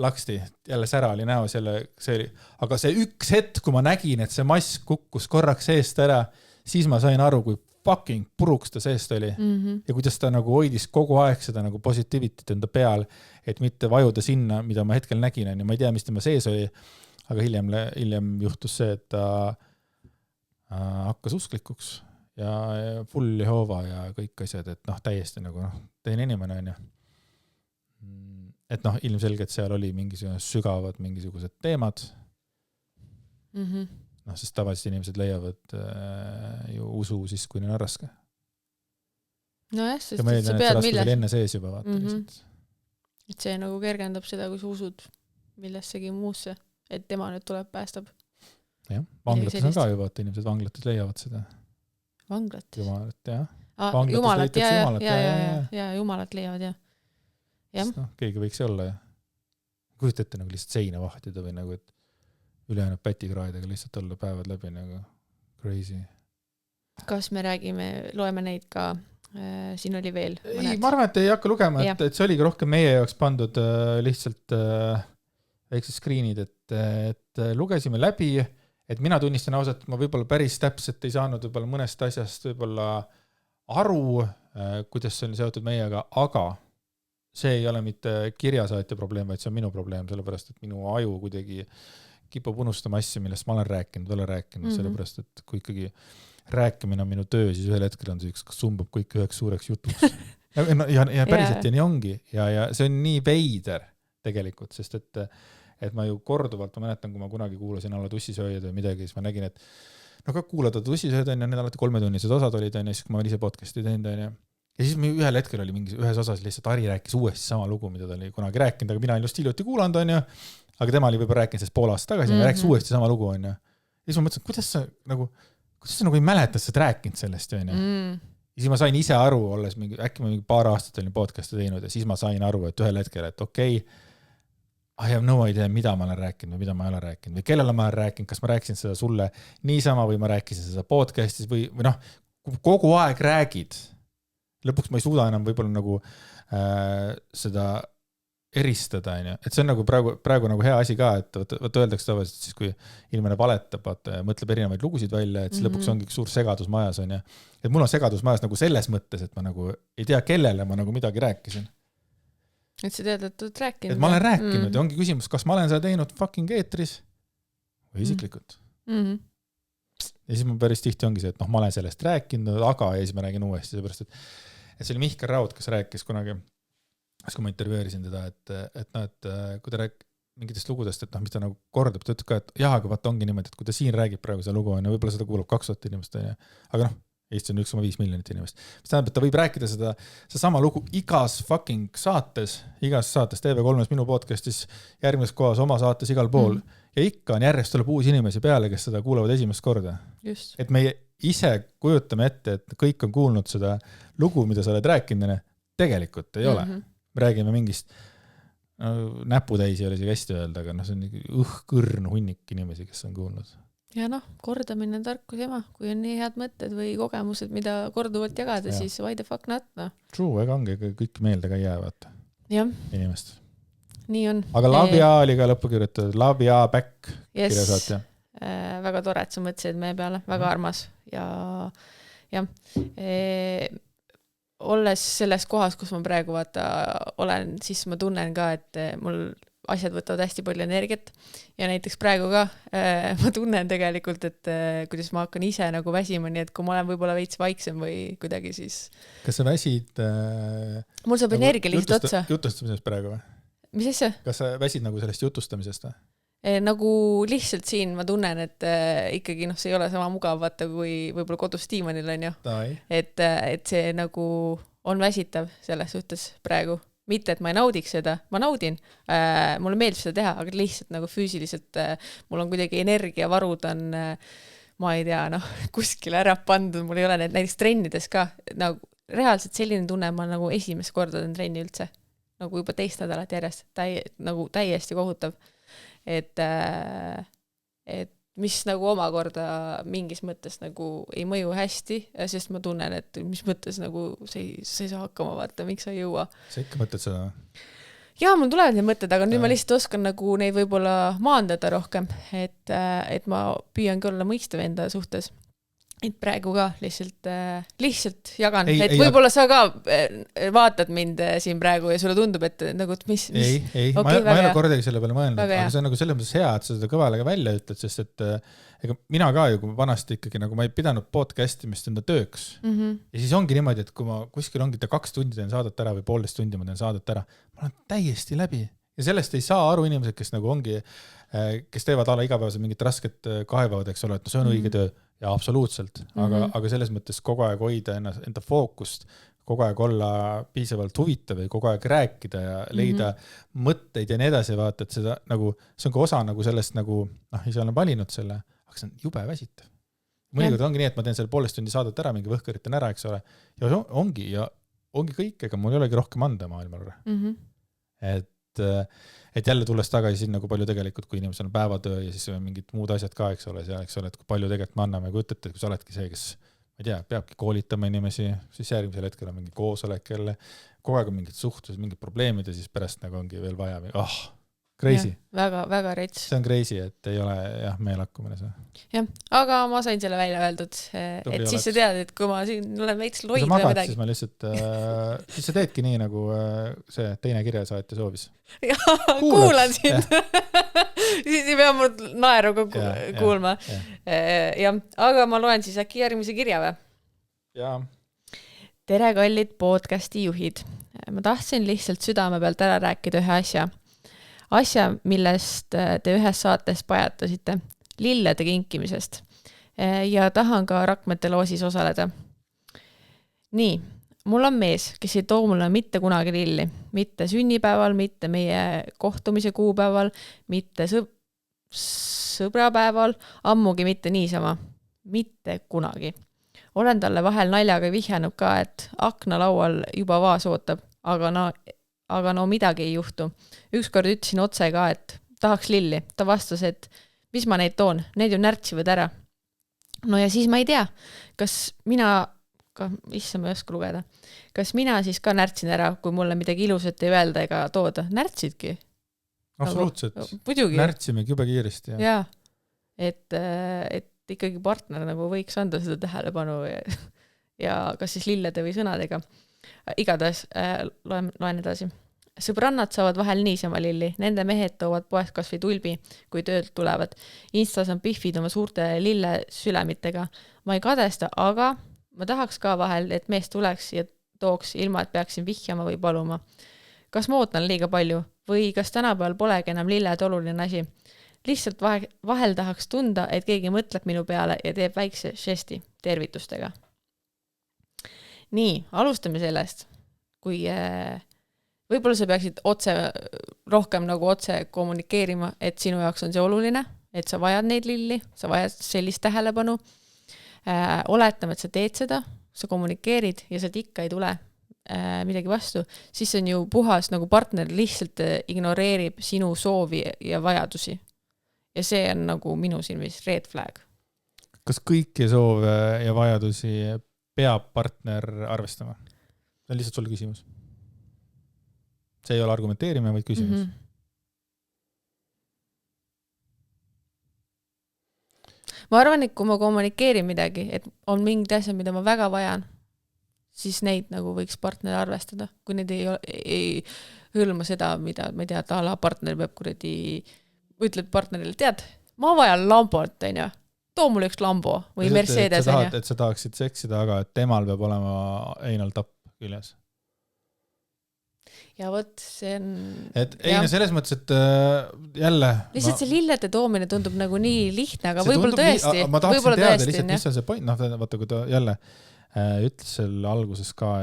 laksti, jälle sära oli näos, aga see üks hetk, kui ma nägin, et see mask kukkus korraks seest ära, siis ma sain aru, kui fucking puruks ta seest oli ja kuidas ta nagu hoidis kogu aeg seda nagu positivitit enda peal, et mitte vajuda sinna, mida ma hetkel nägin, ja ma ei tea, mis tema sees oli, aga hiljem juhtus see, et ta hakkas usklikuks ja full Jehova ja kõik asjad, et täiesti nagu teine inimene on ju. Et ilmselgelt seal oli sügavad mingisugused teemad. Sest tavaliselt inimesed leiavad ju usu siis, kui neil on raske. Nojah, sest sa pead milles. Enne sees juba vaata lihtsalt. Et see nagu kergendab seda, kui sa usud millessegi muusse, et tema nüüd tuleb päästab. Jah, vanglates on ka juba, et inimesed vanglates leiavad seda. Vanglates? Jumalat, jah. Jumalat, ja Jumalat leiavad, jah. Keegi võiks olla, jah. Kujuta ette nagu lihtsalt seina vahtida või nagu, et ülejäänud pätikraadega lihtsalt olla päevad läbi nagu crazy. Kas me loeme neid ka, siin oli veel mõned? Ei, ma arvan, et ei hakka lugema, et see oligi rohkem meie jaoks pandud lihtsalt väiksed screenid, et lugesime läbi, et mina tunnistan ausalt, et ma võib-olla päris täpselt ei saanud võib-olla mõnest asjast võib-olla aru, kuidas see on seotud meiega, aga see ei ole mitte kirjasaatja probleem, vaid see on minu probleem, sellepärast, et minu aju kuidagi kipub unustama asju, millest ma olen rääkinud, sellepärast, et kui ikkagi rääkimine on minu töö, siis ühel hetkel on see üks, kas sumbub kõik üheks suureks jutuks. ja päriselt ja nii ongi. Ja see on nii veider tegelikult, sest et ma ju korduvalt, ma mäletan, kui ma kunagi kuulasin alla tussisööjad või midagi, siis ma nägin, et ka kuulata tussisööjad on ja need alati 3-tunnised osad olid, on ja siis kui ma ise podcasti teinud, on ja siis ühel hetkel oli ühes osas lihtsalt Ari rääkis uuesti sama lugu, mida ta oli kunagi rääkinud, aga mina just hiljuti kuulanud, on ju, aga tema oli võib-olla rääkinud sellest pool aastat tagasi ja rääkis uuesti sama lugu, on ju. Ja siis ma mõtlesin, kuidas sa ei mäleta, et sa oled rääkinud sellest, on ju. Ja siis ma sain ise aru, olles äkki ma paar aastat olin podcasti teinud ja siis ma sain aru, et ühel hetkel, et okei, I have no idea, mida ma olen rääkinud või mida ma ei ole rääkinud või kellele ma olen rääkinud, kas ma rääkisin seda sulle niisama või ma rääkisin seda podcastis või kogu aeg räägid. Lõpuks ma ei suuda enam võib-olla nagu seda eristada, et see on nagu praegu nagu hea asi ka, et öeldakse tavaliselt siis, kui inimene valetab, mõtleb erinevaid lugusid välja, et siis lõpuks ongi üks suur segadus majas, on ja. Et mul on segadus majas nagu selles mõttes, et ma nagu ei tea, kellele ma nagu midagi rääkisin. Et sa tead, et oled rääkinud. Et ma olen rääkinud ja ongi küsimus, kas ma olen seda teinud fucking eetris või isiklikult. Ja siis ma päris tihti ongi see, et ma olen sellest rääkinud, aga ja siis ma räägin uuesti, seepärast, et see oli Mihkel Raud, kes rääkis kunagi, kui ma intervjueerisin teda, et kui ta rääk mingitest lugudest, et mis ta nagu kordab, ta ütleb ka, et jah, aga vaata ongi niimoodi, et kui ta siin räägib praegu seda lugu, võib-olla seda kuulab 2000 inimest, aga Eestis on 1,5 miljonit inimest. Mis tähendab, et ta võib rääkida seda sama lugu igas fucking saates, TV3-s, minu podcastis, järgmises kohas, oma saates, igal pool. Ja ikka on järjest tuleb uusi inimesi peale, kes seda kuulavad esimest korda. Just. Et meie ise kujutame ette, et kõik on kuulnud seda lugu, mida sa oled rääkinud, tegelikult ei ole. Me räägime mingist näputäisi, oli see hästi öelda, aga see on õhkõrn hunnik inimesi, kes on kuulnud. Ja kordamine on tarkus ema, kui on nii head mõtted või kogemused, mida korduvalt jagada, siis why the fuck not, True, ega ongi kõik meelde ka jää, vaata. Inimest. Nii on. Aga Lavia oli ka lõppu kirjutatud, Lavia back kirjasaatja. Väga tore, et sa mõtlesid meie peale, väga armas ja olles selles kohas, kus ma praegu olen, siis ma tunnen ka, et mul asjad võtavad hästi palju energiat ja näiteks praegu ka ma tunnen tegelikult, et kuidas ma hakkan ise nagu väsima, nii et kui ma olen võib-olla veits vaiksem või kuidagi siis... Kas sa väsid... Mul saab energia lihtsalt otsa. Jutustamisest praegu või? Mis asja? Kas sa väsid nagu sellest jutustamisest või? Nagu lihtsalt siin ma tunnen, et ikkagi see ei ole sama mugav vaata kui võib-olla kodus Tiimanil on ju. Et see nagu on väsitav selles suhtes praegu. Mitte, et ma ei naudiks seda, ma naudin, mulle meeldib seda teha, aga lihtsalt nagu füüsiliselt mul on kuidagi energiavarud on, ma ei tea, kuskile ära pandud, mul ei ole need näiteks trennides ka, nagu reaalselt selline tunne, ma nagu esimest korda teen trenni üldse, nagu juba teist nädalat järjest, nagu täiesti kohutav, et mis nagu omakorda mingis mõttes nagu ei mõju hästi, sest ma tunnen, et mis mõttes nagu see ei saa hakkama vaata, miks sa ei jõua. Sa ikka mõtled seda? Jaa, mul tulevad need mõtted, aga nüüd ma lihtsalt oskan nagu neid võib-olla maandada rohkem, et ma püüangi olla mõistav enda suhtes. Et praegu ka lihtsalt jagan, et võib-olla sa ka vaatad mind siin praegu ja sulle tundub, et nagu, et mis... Ei, ma ei ole kordagi selle peale mõelnud, aga see on nagu selles mõttes hea, et sa seda kõvale ka välja ütled, sest et ega mina ka ju, kui vanasti ikkagi nagu ma ei pidanud podcastimist enda tööks. Ja siis ongi niimoodi, et kui ma kuskil ongi 2 tundi teen saadet ära või 1,5 tundi ma teen saadet ära, ma olen täiesti läbi. Ja sellest ei saa aru inimesed, kes nagu ongi, kes teevad ala igapäevaselt mingit rasket kaevavad, eks ole, et see on õige töö. Ja absoluutselt, aga selles mõttes kogu aeg hoida enda fookust, kogu aeg olla piisavalt huvitav või kogu aeg rääkida ja leida mõtteid ja nii edasi vaata, et seda nagu, see on ka osa nagu sellest nagu, ise olen valinud selle, aga see on jube väsitav. Mõnikord ongi nii, et ma teen selle 1,5 tundi saadet ära, mingi võhkõritan ära, eks ole, ja ongi kõik, ega mul ei olegi rohkem anda maailmale. Et jälle tulles tagasi sinna, kui palju tegelikult, kui inimesel on päevatöö ja siis mingid muud asjad ka, eks ole, et kui palju tegelikult me anname, kui ütlete, kui sa oledki see, kes, ma ei tea, peabki koolitama inimesi, siis järgmisel hetkel on mingi koosolek jälle, kogu aeg on mingid suhtlus, mingid probleemid ja siis pärast nagu ongi veel vaja, crazy. Väga, väga rets. See on crazy, et ei ole meelakkumine see. Jah, aga ma sain selle välja öeldud, et siis sa tead, et kui ma siin olen veits loid või midagi. Siis ma lihtsalt, siis sa teedki nii, nagu see teine kirjasaatja soovis. Kuulan sind. Siis ei pea mul naeru kuulma. Ja, aga ma loen siis äkki järgmise kirja või? Jaa. Tere kallid podcasti juhid. Ma tahtsin lihtsalt südame pealt ära rääkida ühe asja, millest te ühes saates pajatasite, lillede kinkimisest. Ja tahan ka Rakmete loosis osaleda. Nii, mul on mees, kes ei too mulle mitte kunagi lilli. Mitte sünnipäeval, mitte meie kohtumise kuupäeval, mitte sõbrapäeval, ammugi mitte niisama. Mitte kunagi. Olen talle vahel naljaga vihjanud ka, et aknalaual juba vaas ootab, aga no midagi ei juhtu. Ükskord ütlesin otse ka, et tahaks lilli. Ta vastas, et mis ma neid toon, need ju närtsivad ära. No ja siis ma ei tea, kas mina, issand ma ei oska lugeda, kas mina siis ka närtsin ära, kui mulle midagi ilusat ei öelda ega tooda. Närtsidki. Absoluutselt. Muidugi. Närtsimegi juba kiiresti. Jaa, et ikkagi partner nagu võiks anda seda tähelepanu ja kas siis lillede või sõnadega. Igatahes loen edasi. Sõbrannad saavad vahel niisama lilli. Nende mehed toovad poest kas või tulbi, kui töölt tulevad. Instas on pihvid oma suurte lille sülemitega. Ma ei kadesta, aga ma tahaks ka vahel, et mees tuleks ja tooks ilma, et peaksin vihjama või paluma. Kas ma ootan liiga palju või kas tänapäeval polegi enam lilled oluline asi? Lihtsalt vahel tahaks tunda, et keegi mõtleb minu peale ja teeb väikse žesti tervitustega. Nii, alustame sellest. Kui võib-olla sa peaksid rohkem nagu otse kommunikeerima, et sinu jaoks on see oluline, et sa vajad neid lilli, sa vajad sellist tähelepanu. Oletame, et sa teed seda, sa kommunikeerid ja sealt ikka ei tule midagi vastu, siis on ju puhas nagu partner lihtsalt ignoreerib sinu soovi ja vajadusi. Ja see on nagu minu silmis red flag. Kas kõiki soove ja vajadusi peab partner arvestama? See on lihtsalt sulle küsimus. See ei ole argumenteerimine, vaid küsimus. Ma arvan, et kui ma kommunikeerin midagi, et on mingid asjad, mida ma väga vajan, siis neid nagu võiks partner arvestada. Kui need ei hõlma seda, mida ma ei tea, tala partner peab ütled partnerile, tead, ma vajan Lambot, too mulle üks Lambo või Mercedes. Et sa tahaksid seksida, aga et temal peab olema einal tapp küljes. Ja võt, see on... Et ei, selles mõttes, et jälle... Lihtsalt see lillede toomine tundub nagu nii lihtne, aga võib-olla tõesti. Ma tahtsin teada lihtsalt, mis on see point. Vaata, kui ta jälle ütles selle alguses ka,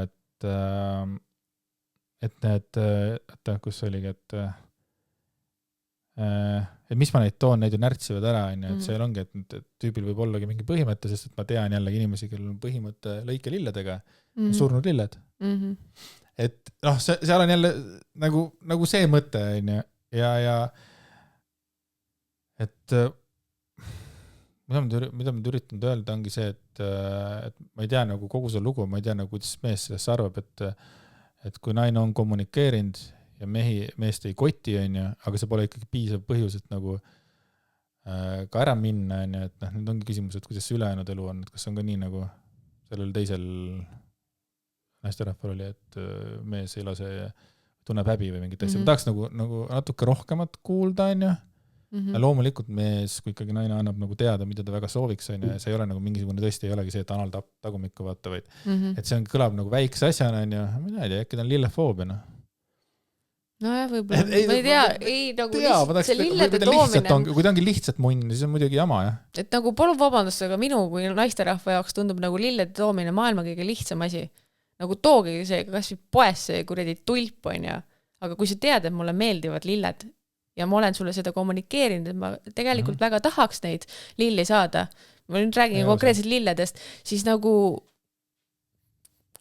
et need, kus oligi, et mis ma neid toon, neid ju närtsivad ära, et seal ongi, et tüübil võib ollagi mingi põhimõte, sest et ma tean jällegi inimesi, kellel on põhimõte lõike lilledega, surnud lilled. Et seal on jälle nagu see mõte, ja et mida ma üritanud öelda ongi see, et ma ei tea nagu kogu see lugu, ma ei tea nagu, kuidas mees sellest arvab, et kui naine on kommunikeerinud ja meest ei koti, aga see pole ikkagi piisav põhjus, et nagu ka ära minna, et nüüd ongi küsimus, et kuidas see ülejäänud elu on, et kas on ka nii nagu sellel teisel naisterahval oli, et mees ei lase, tunneb häbi või mingit asja. Ma tahaks nagu natuke rohkemat kuulda, Loomulikult mees, kui ikkagi naine annab nagu teada, mida ta väga sooviks, see ei ole nagu mingisugune tõesti ei olegi see, et anal tagumikku vaata, vaid et see on kõlab nagu väikse asjana, ma ei tea, äkki ta on lillefoobia. No jah, võib-olla. Ma ei tea, see lillede toomine... Kui ta ongi lihtsalt munn, siis on muidugi jama, jah. Et nagu palun vabandust, aga minu kui naisterahva jaoks tundub nagu lillede toomine maailma kõige lihtsam asi. Nagu toogi see, kas või poes see kuradi tulp on ja. Aga kui sa tead, et mulle meeldivad lilled ja ma olen sulle seda kommunikeerinud, et ma tegelikult väga tahaks neid lilli saada, ma nüüd räägin konkreetselt lilledest, siis nagu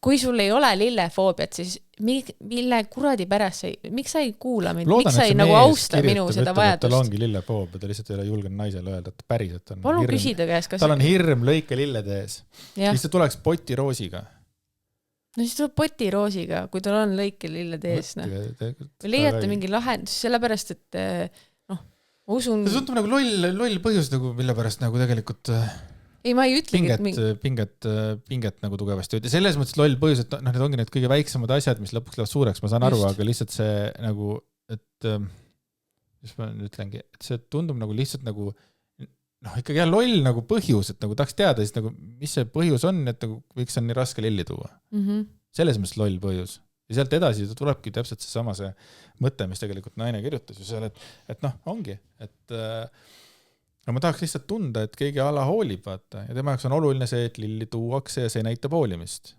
kui sul ei ole lillefoobiat, siis mille kuradi pärast miks sa ei kuula mind, miks sa ei nagu austa minu seda vajadust? Tal ongi lillefoobia, ta lihtsalt ei ole julgenud naisele öelda, et päriselt on palun küsida käes, kas... Tal on hirm lõike lillede ees. Siis ta tuleks potiroosiga. no siis tuleb potiroosiga, kui tal on lõike lilled ees. Või leiate mingi lahendus, sellepärast, et noh, ma usun... See tundub nagu loll põhjus, nagu, mille pärast nagu tegelikult ei, ma ei ütlegi, pinget nagu tugevasti. Ja selles mõttes loll põhjus, et need ongi need kõige väiksemad asjad, mis lõpuks lähevad suureks, ma saan aru, aga lihtsalt see nagu, et mis ma nüüd ütlengi, et see tundub nagu lihtsalt nagu ikkagi loll nagu põhjus, et nagu tahaks teada siis nagu, mis see põhjus on, et nagu võiks on nii raske lilli tuua. Selles mõttes loll põhjus. Ja sealt edasi tulebki täpselt seesama see mõte, mis tegelikult naine kirjutas ju seal, et noh, ongi, et ma tahaks lihtsalt tunda, et keegi ala hoolib, vaata, ja tema jaoks on oluline see, et lilli tuuakse ja see näitab hoolimist.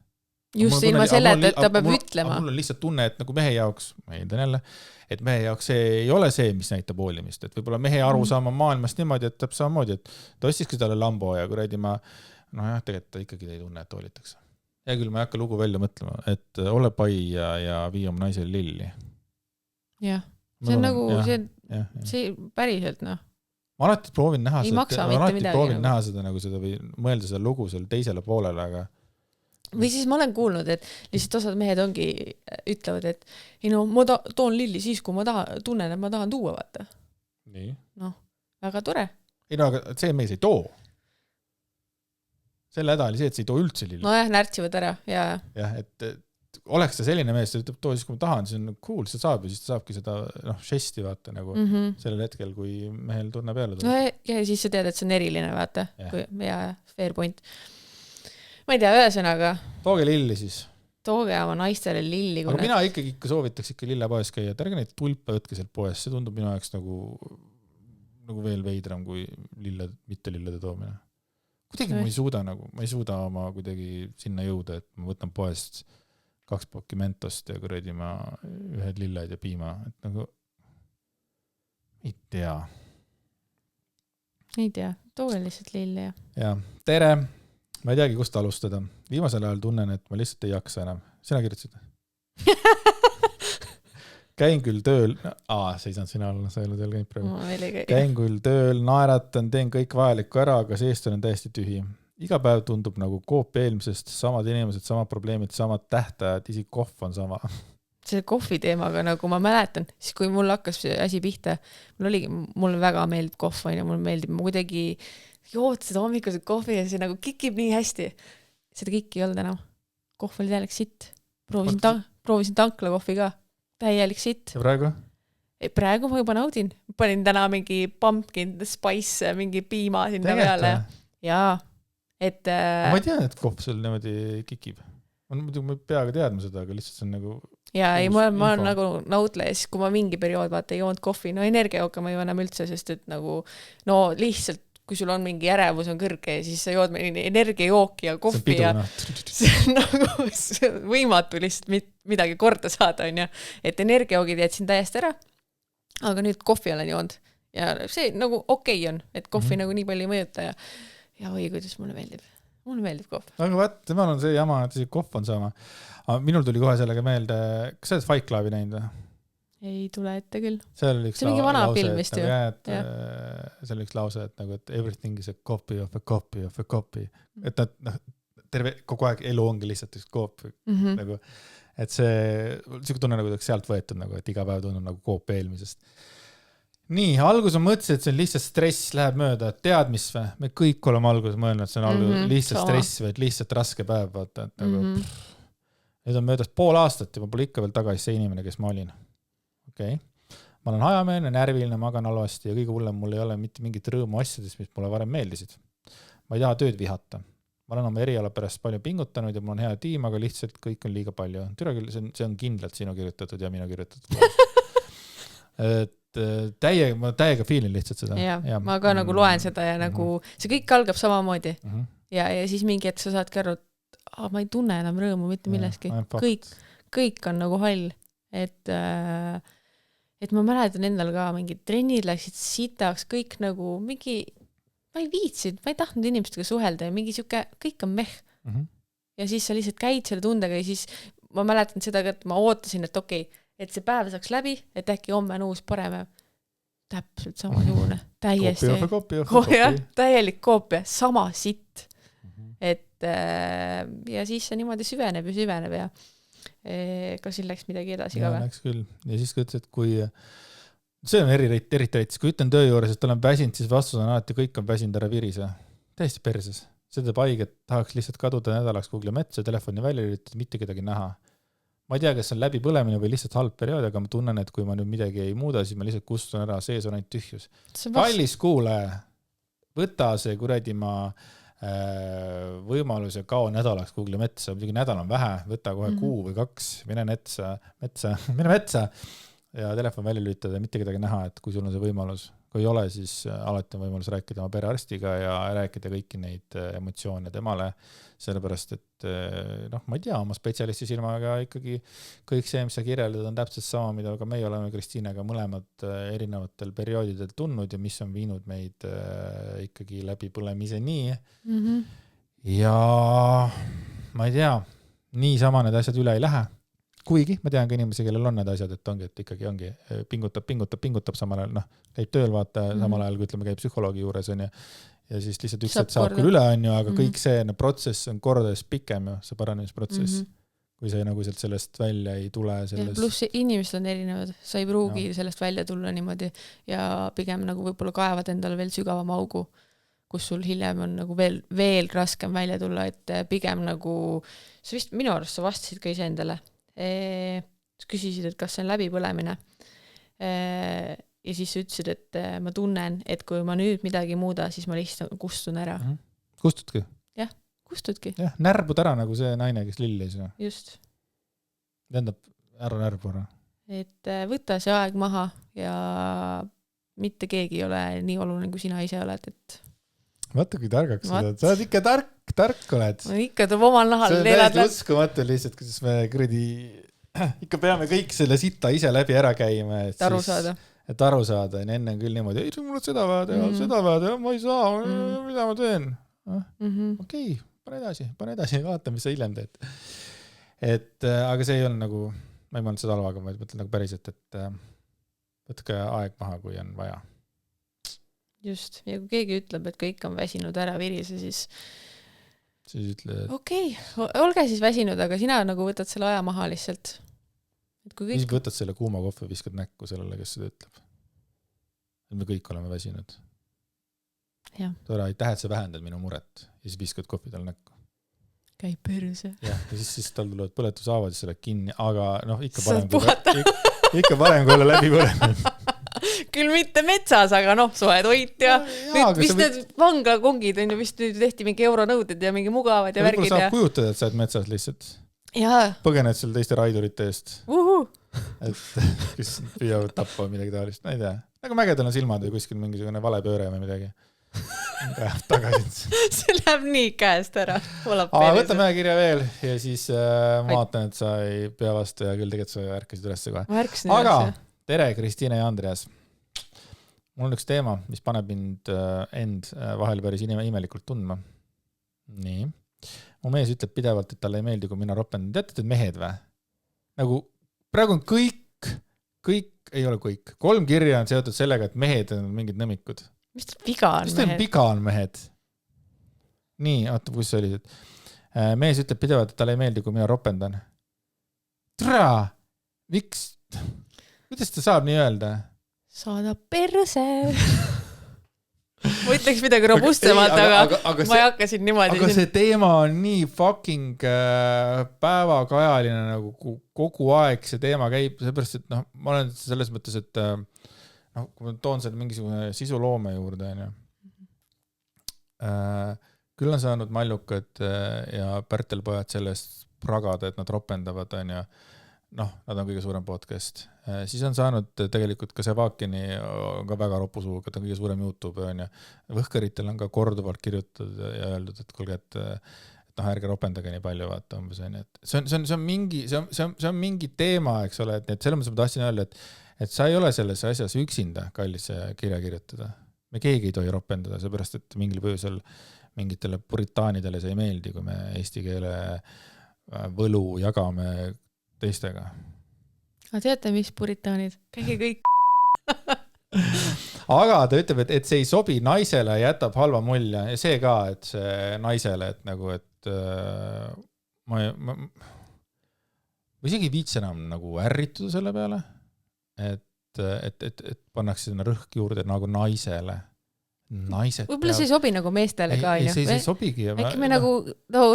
Just ilma selle, et ta peab ütlema. Mul on lihtsalt tunne, et nagu mehe jaoks, ma eeldan jälle, et mehe jaoks see ei ole see, mis näitab hoolimist, et võib-olla mehe arusaama maailmast niimoodi, et täpselt samamoodi, et ta ostiski talle Lambo ja kuradi ma, tegelikult ta ikkagi ei tunne, et hoolitakse. Ja küll ma ei hakka lugu välja mõtlema, et ole pai ja vii oma naisele lilli. Jah, see on nagu, see päriselt, noh. Ma alati proovin näha seda nagu seda või mõelda seda lugu seal teisele poolele, aga või siis ma olen kuulnud, et lihtsalt osad mehed ongi, ütlevad, et ei no, ma toon lilli siis, kui ma tunnen, et ma tahan tuua, vaata. Nii. Noh, väga tore. Ei no, aga see mees ei too. Selle häda oli see, et see ei too üldse lilli. No jah, närtsivad ära, jaa. Jah, et oleks see selline mees, ta ütleb, too siis, kui ma tahan, see on cool, see saab ja siis ta saabki seda žesti, vaata, nagu sellel hetkel, kui mehel tunne peale tuleb. No ja siis sa tead, et see on eriline, vaata. Ja fair point. Ma ei tea, ühesõnaga. Tooge lilli siis. Tooge oma naistele lilli. Aga mina ikkagi soovitaks ikka lillepoes käia. Ärge neid tulpe võtke seal poes. See tundub minu jaoks nagu veel veidram kui mitte lillede toomine. Kuidagi ma ei suuda oma kuidagi sinna jõuda, et ma võtan poest 2 pakki mentost ja kuradi ma ühed lilled ja piima. Et nagu ei tea. Ei tea. Tooge lihtsalt lilli. Ja. Tere! Ma ei teagi, kust alustada. Viimasel ajal tunnen, et ma lihtsalt ei jaksa enam. Sina kirjutasid? Käin küll tööl... see ei saanud sina olla, sa ei ole tööl käinud praegu. Käin küll tööl, naeratan, teen kõik vajalikku ära, aga seest olen täiesti tühi. Iga päev tundub nagu koop eelmisest, samad inimesed, samad probleemid, samad tähtajad, isegi kohv on sama. See kohvi teemaga, nagu ma mäletan, siis kui mul hakkas asi pihta, mul väga meeldib kohv, ja mul meeldib, ma kuidagi jood seda hommikuselt kohvi ja see nagu kikib nii hästi. Seda kikki ei olnud enam. Kohv oli täielik sitt. Proovisin tankla kohvi ka. Täielik sitt. Ja praegu? Praegu ma juba naudin. Panin täna mingi pumpkin spice, mingi piima sinna peale. Jaa. Ma ei tea, et kohv sul niimoodi kikib. Ma ei peaga teadma seda, aga lihtsalt see on nagu... Jaa, ei, ma olen nagu naudle ja siis, kui ma mingi periood vaata ei joonud kohvi, no energiajooka ma ei joo enam üldse, sest et nagu, no lihtsalt kui sul on mingi ärevus on kõrge ja siis sa jood energiajooki ja kohvi ja see on nagu võimatu lihtsalt midagi korda saada, on ju. Et energiajoogid jätsin täiesti ära, aga nüüd kohvi olen joonud ja see nagu okei on, et kohvi nagu nii palju ei mõjuta ja oi, kuidas mulle meeldib kohv. Aga vaat, temal on see jama, et see kohv on sama. Minul tuli kohe sellega meelde, kas sa oled Fight Clubi näinud või? Ei tule ette küll. See oli mingi vana film vist ju. See oli üks lause, et nagu, et everything is a copy of a copy of a copy. Et terve kogu aeg elu ongi lihtsalt üks koop. Nagu, et see tunne nagu sealt võetud, nagu, et iga päev tundub nagu koop eelmisest. Nii, algus on mõtlesin, et see on lihtsalt stress, läheb mööda. Tead mis või? Me kõik oleme alguses mõelnud, et see on lihtsalt stress või et lihtsalt raske päev. Vaata, et nagu, nüüd on möödas pool aastat ja ma pole ikka veel tagasi see inimene, kes ma olin. Okay. Ma olen hajameelne, närviline, magan halvasti ja kõige hullem mul ei ole mitte mingit rõõmu asjadest, mis mulle varem meeldisid. Ma ei taha tööd vihata. Ma olen oma eriala pärast palju pingutanud ja mul on hea tiim, aga lihtsalt kõik on liiga palju. Türa küll, see on kindlalt sinu kirjutatud ja minu kirjutatud. Et ma täiega fiilin lihtsalt seda. Ja, ma ka nagu loen seda ja nagu see kõik algab samamoodi. Ja siis mingi hetk sa saadki aru, et ma ei tunne enam rõõmu mitte milleski. Kõik on nagu hall. Et ma mäletan endal ka mingid trennid läksid sitaks, kõik nagu mingi, ma ei viitsid, ma ei tahtnud inimestega suhelda ja mingi siuke, kõik on meh. Ja siis sa lihtsalt käid selle tundega ja siis ma mäletan seda, et ma ootasin, et okei, et see päev saaks läbi, et äkki homme on uus parem. Täpselt samasugune, täiesti. Koopia. Täielik koopia, sama sitt. et ja siis see niimoodi süveneb ja kas siin läks midagi edasi ka või? Läks küll. Ja siis ka ütles, et kui see on eriti täitsa, kui ütlen töö juures, et olen väsinud, siis vastus on alati, kõik on väsinud ära virise. Täiesti perses. See teeb haiget, tahaks lihtsalt kaduda nädalaks Google Metsa, telefoni välja lülitada, mitte kedagi näha. Ma ei tea, kas see on läbi põlemine või lihtsalt halb periood, aga ma tunnen, et kui ma nüüd midagi ei muuda, siis ma lihtsalt kustun ära, sees on ainult tühjus. Kallis kuulaja, võta see kuradi ma võimaluse kao nädalaks Google Metsa, muidugi nädal on vähe, võta kohe kuu või 2, mine metsa ja telefon välja lülitada, mitte kedagi näha, et kui sul on see võimalus. Kui ei ole, siis alati on võimalus rääkida oma perearstiga ja rääkida kõiki neid emotsioone temale, sellepärast, et ma ei tea, oma spetsialisti silmaga ikkagi kõik see, mis sa kirjeldad, on täpselt sama, mida ka meie oleme Kristiinega mõlemad erinevatel perioodidel tundnud ja mis on viinud meid ikkagi läbi põlemiseni. Ja ma ei tea, niisama need asjad üle ei lähe. Kuigi ma tean ka inimesi, kellel on need asjad, et ongi, et ikkagi ongi, pingutab samal ajal, käib tööl vaata, samal ajal, kui ütleme, käib psühholoogi juures on ja siis lihtsalt üks hetk saab küll üle on ju, aga kõik see protsess on kordades pikem ju, see paranemisprotsess, kui see nagu sellest välja ei tule. Pluss inimesed on erinevad, sa ei pruugi sellest välja tulla niimoodi ja pigem nagu võib-olla kaevad endale veel sügavama augu, kus sul hiljem on nagu veel raskem välja tulla, et pigem nagu, sa vist minu arust sa vastasid ka ise endale, küsisid, et kas see on läbipõlemine ja siis ütlesid, et ma tunnen, et kui ma nüüd midagi muuda, siis ma lihtsalt kustun ära. Kustudki? Jah, kustudki. Jah, närbud ära nagu see naine, kes lillis. Just. Tähendab, ära närbu ära. Et võta see aeg maha ja mitte keegi ei ole nii oluline, kui sina ise oled, et vaata, kui targaks sa oled ikka tark oled. Ikka tuleb omal nahal. See on täiesti uskumatu lihtsalt, kuidas me ikka peame kõik selle sita ise läbi ära käima. Et aru saada. Et aru saada. Ja enne on küll niimoodi, ei, mul on seda vaja teha, ma ei saa, mida ma teen. Okei, pane edasi, vaata, mis sa hiljem teed. Aga see ei ole nagu, ma ei mõelnud seda halvaga, ma mõtlen nagu päriselt, et võtke aeg maha, kui on vaja. Just, ja kui keegi ütleb, et kõik on väsinud ära virise, siis ütle, et okei, olge siis väsinud, aga sina nagu võtad selle aja maha lihtsalt. Et kui kõik... Siis võtad selle kuuma kohvi ja viskad näkku sellele, kes seda ütleb. Et me kõik oleme väsinud. Tore, aitäh, et sa vähendad minu muret ja siis viskad kohvi tal näkku. Käib perse. Ja siis tal tulevad põletushaavad ja selle kinni, aga ikka parem kui olla läbi põlenud. Küll mitte metsas, aga soe toit ja vist need vanglakongid on ju vist nüüd tehti mingi euronõuded ja mingi mugavad ja värgid. Võib-olla saab kujutada, et sa oled metsas lihtsalt. Põgened seal teiste raidurite eest. Et kes püüavad tappa midagi taolist, ma ei tea. Nagu mägedel on silmad või kuskil mingisugune valepööre või midagi. See läheb nii käest ära. Võtame ühe kirja veel ja siis ma vaatan, et sa ei pea vastu ja küll tegelikult sa ärkasid üles kohe. Aga tere, Kristiine ja Andreas. Mul on üks teema, mis paneb mind end vahel päris imelikult tundma. Nii. Mu mees ütleb pidevalt, et talle ei meeldi, kui mina ropendan. Teate, et mehed või? Nagu praegu on kõik, ei ole kõik. 3 kirja on seotud sellega, et mehed on mingid nõmikud. Mis teil viga on mehed? Nii, oota, kus see oli? Mees ütleb pidevalt, et talle ei meeldi, kui mina ropendan. Miks? Kuidas ta saab nii öelda? Saada perse. Ma ütleks midagi robustsemalt, aga ma ei hakka siin niimoodi. Aga see teema on nii fucking päevakajaline, nagu kogu aeg see teema käib, seepärast, et ma olen selles mõttes, et kui ma toon selle mingisugune sisuloome juurde, küll on saanud Mallukad ja Pärtelpojad sellest pragada, et nad ropendavad, nad on kõige suurem podcast. Siis on saanud tegelikult ka Sevakini on ka väga ropusuuga, ta on kõige suurem YouTube. Võhkaritel on ka korduvalt kirjutatud ja öeldud, et kuulge, et ärge ropendage nii palju, vaata umbes. See on mingi teema, eks ole, et selles mõttes ma tahtsin öelda, et sa ei ole selles asjas üksinda kallis kirja kirjutada. Me keegi ei tohi ropendada, seepärast, et mingil põhjusel mingitele puritaanidele see ei meeldi, kui me eesti keele võlu jagame teistega. Aga teate, mis puritaanid? Käige kõik. aga ta ütleb, et see ei sobi naisele, jätab halva mulje ja see ka, et see naisele, et nagu, et ma isegi ei viitsi enam nagu ärrituda selle peale, et pannakse sinna rõhk juurde nagu naisele. Naised võib-olla see ei sobi nagu meestele ka. Ei, see ei sobigi. Äkki me nagu,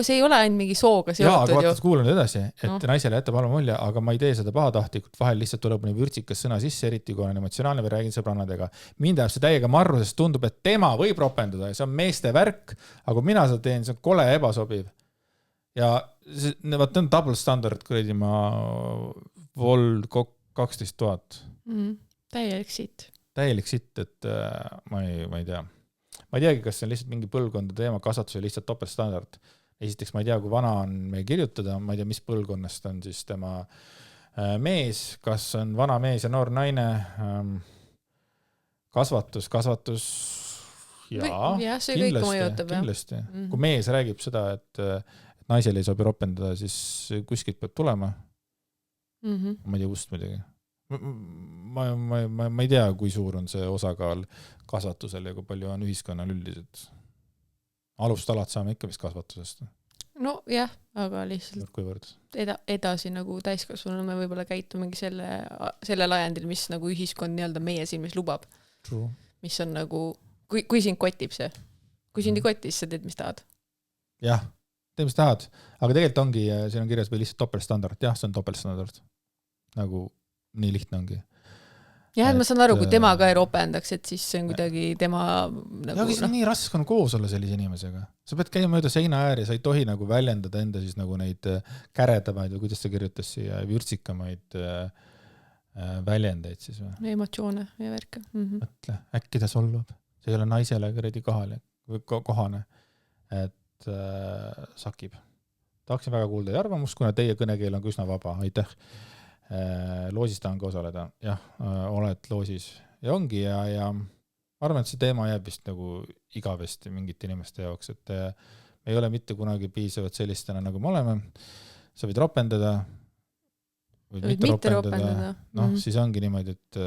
see ei ole ainult mingi sooga seotud. Jaa, aga vaatad, kuulan edasi, et naisele jätab halva mulje, aga ma ei tee seda pahatahtlikult, vahel lihtsalt tuleb mõni vürtsikas sõna sisse, eriti kui on emotsionaalne või räägin sõbrannadega. Mind läheb see täiega marru, sest tundub, et tema võib ropendada ja see on meeste värk, aga kui mina seda teen, see on kole ebasobiv. Ja vaat on double standard, kuradi ma vol 12 000. Täielik sitt, et ma ei tea. Ma ei teagi, kas see on lihtsalt mingi põlvkonda teema, kasvatus või lihtsalt topeltstandard. Esiteks ma ei tea, kui vana on meil kirjutada, ma ei tea, mis põlvkonnast on siis tema mees, kas on vana mees ja noor naine, kasvatus ja see kõik mõjutab. Kindlasti. Kui mees räägib seda, et naisel ei sobi ropendada, siis kuskilt peab tulema. Ma ei tea, kust midagi. Ma ei tea, kui suur on see osakaal kasvatusel ja kui palju on ühiskonnal üldiselt. Alustalad saame ikka vist kasvatusest. No jah, aga lihtsalt edasi nagu täiskasvanu me võib-olla käitumegi selle ajandil, mis nagu ühiskond nii-öelda meie silmis lubab. True. Mis on nagu, kui sind kotib see. Kui sind ei koti, siis sa teed, mis tahad. Jah, teed, mis tahad. Aga tegelikult ongi, siin on kirjas või lihtsalt topeltstandard. Jah, see on topeltstandard. Nagu nii lihtne ongi. Jah, et ma saan aru, kui tema ka ei ropendaks, et siis see on kuidagi tema nagu... Ja, see on nii raske on koos olla sellise inimesega. Sa pead käima mööda seina ääri, sa ei tohi nagu väljendada enda siis nagu neid käredamaid või kuidas ta kirjutas siia vürtsikamaid väljendeid siis või? Emotsioone ja värke. Mõtle, äkki ta solvab. See ei ole naisele kõredi kohane, et sakib. Tahaksin väga kuulda arvamust, kuna teie kõnekeel on üsna vaba. Aitäh. Loosis tahan ka osaleda. Jah, oled loosis ja ongi ja arvan, et see teema jääb vist nagu igavesti mingite inimeste jaoks, et me ei ole mitte kunagi piisavalt sellistena, nagu me oleme. Sa võid ropendada, võid mitte ropendada. Siis ongi niimoodi, et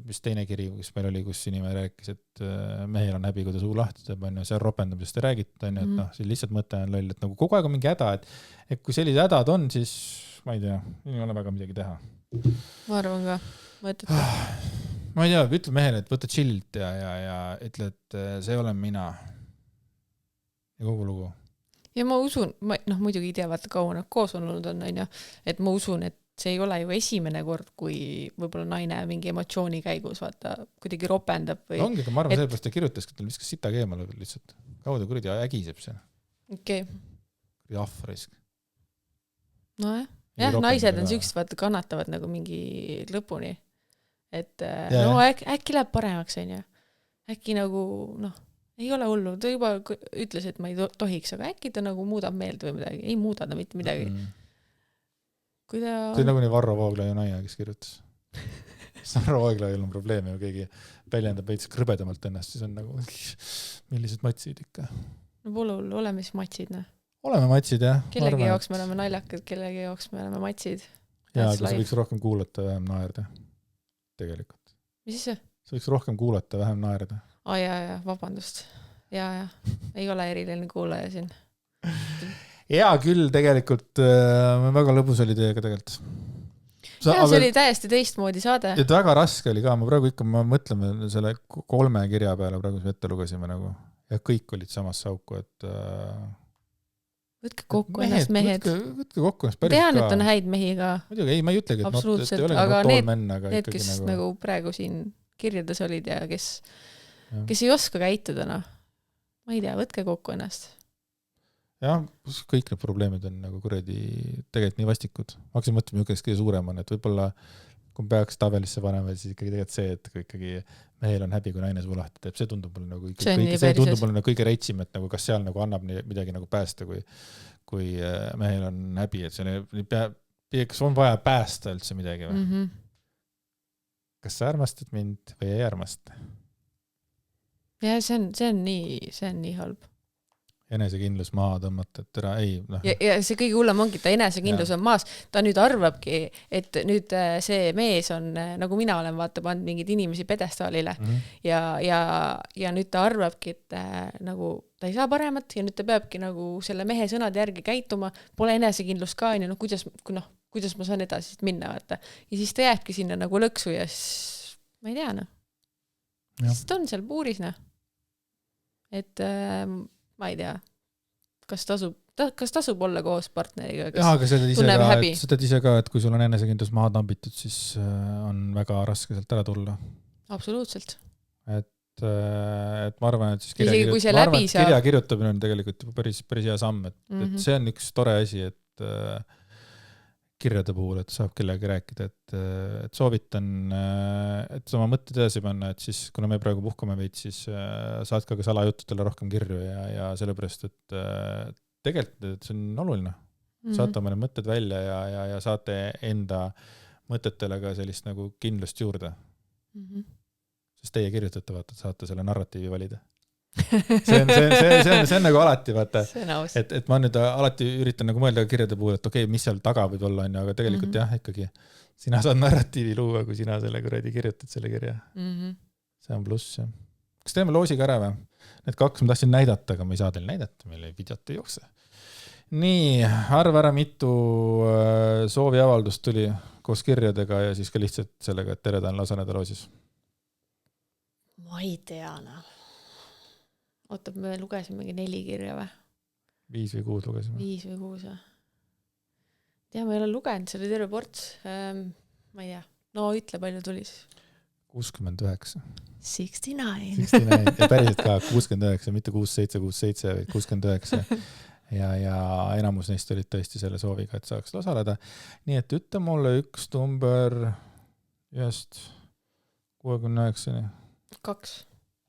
mis teine kiri, kus meil oli, kus inimene rääkis, et mehel on häbi, kui ta suu lahti teeb, see on ropendamisest ei räägita, et see lihtsalt mõte on loll, et nagu kogu aeg on mingi häda, et kui sellised hädad on, siis ma ei tea, ei ole väga midagi teha. Ma arvan ka, ma ei tea, ütle mehele, et võta chillilt ja ütle, et see olen mina. Ja kogu lugu. Ja ma usun, muidugi ei tea, vaata kaua nad koos on olnud on, et ma usun, et see ei ole ju esimene kord, kui võib-olla naine mingi emotsiooni käigus vaata, kuidagi ropendab või... Ongi, aga ma arvan, sellepärast ta kirjutas, et tal viskas sita keemale lihtsalt. Kauda kuridi ägiseb see. Okei. Kuridi ahvrisk. No jah, naised on süüksed, vaata kannatavad nagu mingi lõpuni. Et äkki läheb paremaks, on ju. Äkki nagu, ei ole hullu. Ta juba ütles, et ma ei tohiks, aga äkki ta nagu muudab meelde või midagi. Ei muuda ta mitte midagi. Kui ta... See on nagu nii Varro Vooglaiu naine, kes kirjutas. Varro Vooglaiul on probleeme, kui keegi väljendab veits krõbedamalt ennast, siis on nagu, millised matsid ikka. No pole hullu, oleme siis matsid, Oleme matsid, jah. Kellegi jaoks me oleme naljakad, kellegi jaoks me oleme matsid. Jaa, aga sa võiks rohkem kuulata, vähem naerda. Tegelikult. Mis see? Sa võiks rohkem kuulata, vähem naerda. Jaa, vabandust. Jaa. Ei ole eriline kuulaja siin. Jaa, küll tegelikult väga lõbus oli teiega tegelikult. See oli täiesti teistmoodi saade. Et väga raske oli ka. Ma praegu ikka mõtleme selle 3 kirja peale, praegu me ette lugesime nagu. Ja kõik olid samasse auku, et... Võtke kokku ennast mehed. Võtke kokku ennast päris ka. Tean, et on häid mehi ka. Muidugi, ei, ma ei ütlegi, et ei ole aga need, kes nagu praegu siin kirjades olid ja kes ei oska käituda, ma ei tea, võtke kokku ennast. Jah, kõik need probleemid on nagu kuredi tegelikult nii vastikud. Ma hakkasin mõtlema, milles kõige suurem on, et võib-olla kui peaks tabelisse panema, siis ikkagi tegelikult see, et kui ikkagi mehel on häbi, kui naine suu lahti teeb, see tundub mulle nagu kõige reitsim, et nagu kas seal nagu annab midagi nagu päästa, kui mehel on häbi, et see kas on vaja päästa üldse midagi või? Kas sa armastad mind või ei armasta? Ja see on nii halb. enesekindlus maha tõmmata, et ära ei ja see kõige hullem ongi, ta enesekindlus on maas, ta nüüd arvabki, et nüüd see mees on, nagu mina olen vaata pannud mingid inimesi pedestaalile ja nüüd ta arvabki, et nagu ta ei saa paremat ja nüüd ta peabki nagu selle mehe sõnade järgi käituma, pole enesekindlust ka, kuidas ma saan edasi minna, vaata. Ja siis ta jääbki sinna nagu lõksu ja siis ma ei tea, siis ta on seal puuris, et ma ei tea, kas tasub olla koos partneriga, kes aga sa tead ise ka, et kui sul on enesekindlus maha tambitud, siis on väga raske sealt ära tulla. Absoluutselt. Et ma arvan, et siis kirja kirjutamine on tegelikult päris hea samm, et see on üks tore asi, et kirjade puhul, et saab kellega rääkida, et soovitan, et oma mõtted edasi panna, et siis, kuna me praegu puhkame veid, siis saad ka salajuttudele rohkem kirju ja sellepärast, et tegelikult see on oluline. Saate omale mõtted välja ja saate enda mõtetele ka sellist nagu kindlust juurde. Sest teie kirjutate, vaata, saate selle narratiivi valida. See on nagu alati, vaata, et ma nüüd alati üritan nagu mõelda kirjade puhul, et okei, mis seal taga võib olla, aga tegelikult jah, ikkagi sina saad narratiivi luua, kui sina selle kuradi kirjutad selle kirja. See on pluss, jah. Kas teeme loosiga ära või? Need 2 ma tahtsin näidata, aga ma ei saa teil näidata, meil ei videot ei jookse. Nii, arva ära mitu sooviavaldust tuli koos kirjadega ja siis ka lihtsalt sellega, et tere, ta on Lasaneda loosis. Ma ei tea, Ootab, me lugesimegi 4 kirja või? 5 või 6 lugesime. 5 või 6 või? Tea, ma ei ole lugenud, see oli terve ports. Ma ei tea. No ütle, palju tuli siis? 69. 69. Ja päriselt ka 69, mitte 67, vaid 69. Ja enamus neist olid tõesti selle sooviga, et saaks osaleda. Nii et ütle mulle üks number just 69-ni. 2.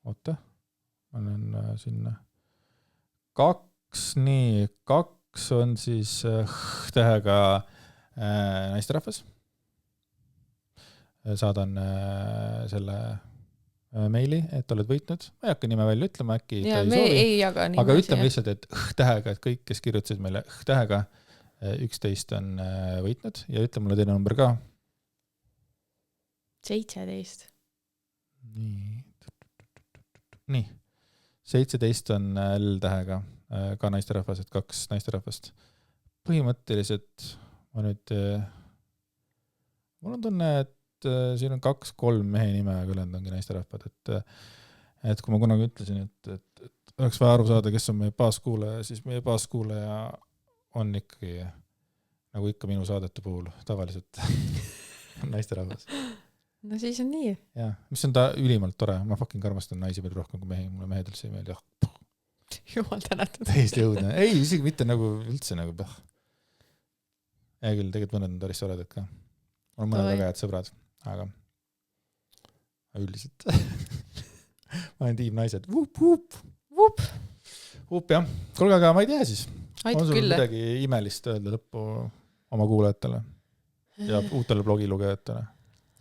Oota. Ma olen sinna 2, nii 2 on siis tähega naisterahvas. Saadan selle meili, et oled võitnud. Ma ei hakka nime välja ütlema, äkki ja, ta ei soovi. Aga ütleme lihtsalt, et tähega, et kõik, kes kirjutasid meile tähega, 11 on võitnud ja ütle mulle teine number ka. 17. Nii. 17 on L-tähega ka naisterahvas, et 2 naisterahvast. Põhimõtteliselt mul on tunne, et siin on 2-3 mehe nime, aga ülejäänud ongi naisterahvad, et kui ma kunagi ütlesin, et oleks vaja aru saada, kes on meie baaskuulaja, siis meie baaskuulaja on ikkagi nagu ikka minu saadete puhul tavaliselt naisterahvas. No siis on nii. Ja, mis on ta ülimalt tore. Ma fucking armastan naisi veel rohkem kui mehi. Mulle mehed üldse ei meeldi. Jumal tänatud. Täiesti jõudne. Ei, isegi mitte nagu üldse nagu küll, tegelikult mõned on päris soledad ka. On mõned väga head sõbrad, aga üldiselt. Ma olen tiim naised. Vup, jah. Kuulge, aga ma ei tea siis. On sul midagi imelist öelda lõppu oma kuulajatele ja uutele blogilugejatele?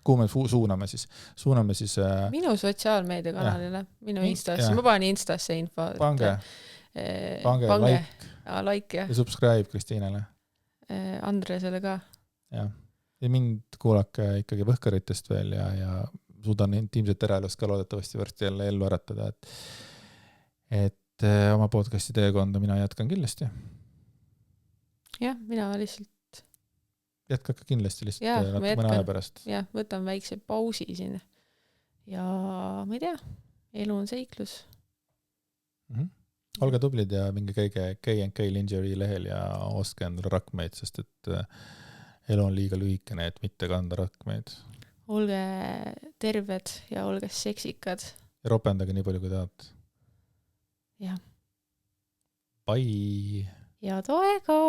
Kuhu me suuname siis? Minu sotsiaalmeediakanalile, minu Instasse. Ma panen Instasse info. Pange like ja subscribe Kristiinale. Andresele ka. Ja mind kuulake ikkagi Võhkaritest veel ja suudan intiimset eraelust ka loodetavasti varsti jälle ellu äratada, et oma podcasti teekonda mina jätkan kindlasti. Jah, mina lihtsalt jätkake kindlasti lihtsalt mõne aja pärast. Jah, võtan väikse pausi siin. Ja ma ei tea, elu on seiklus. Olge tublid ja minge käige K&K Lingerie lehel ja ostke endale rakmeid, sest et elu on liiga lühikene, et mitte kanda rakmeid. Olge terved ja olge seksikad. Ja ropendage nii palju, kui tahate. Jah. Bye! Ja toega!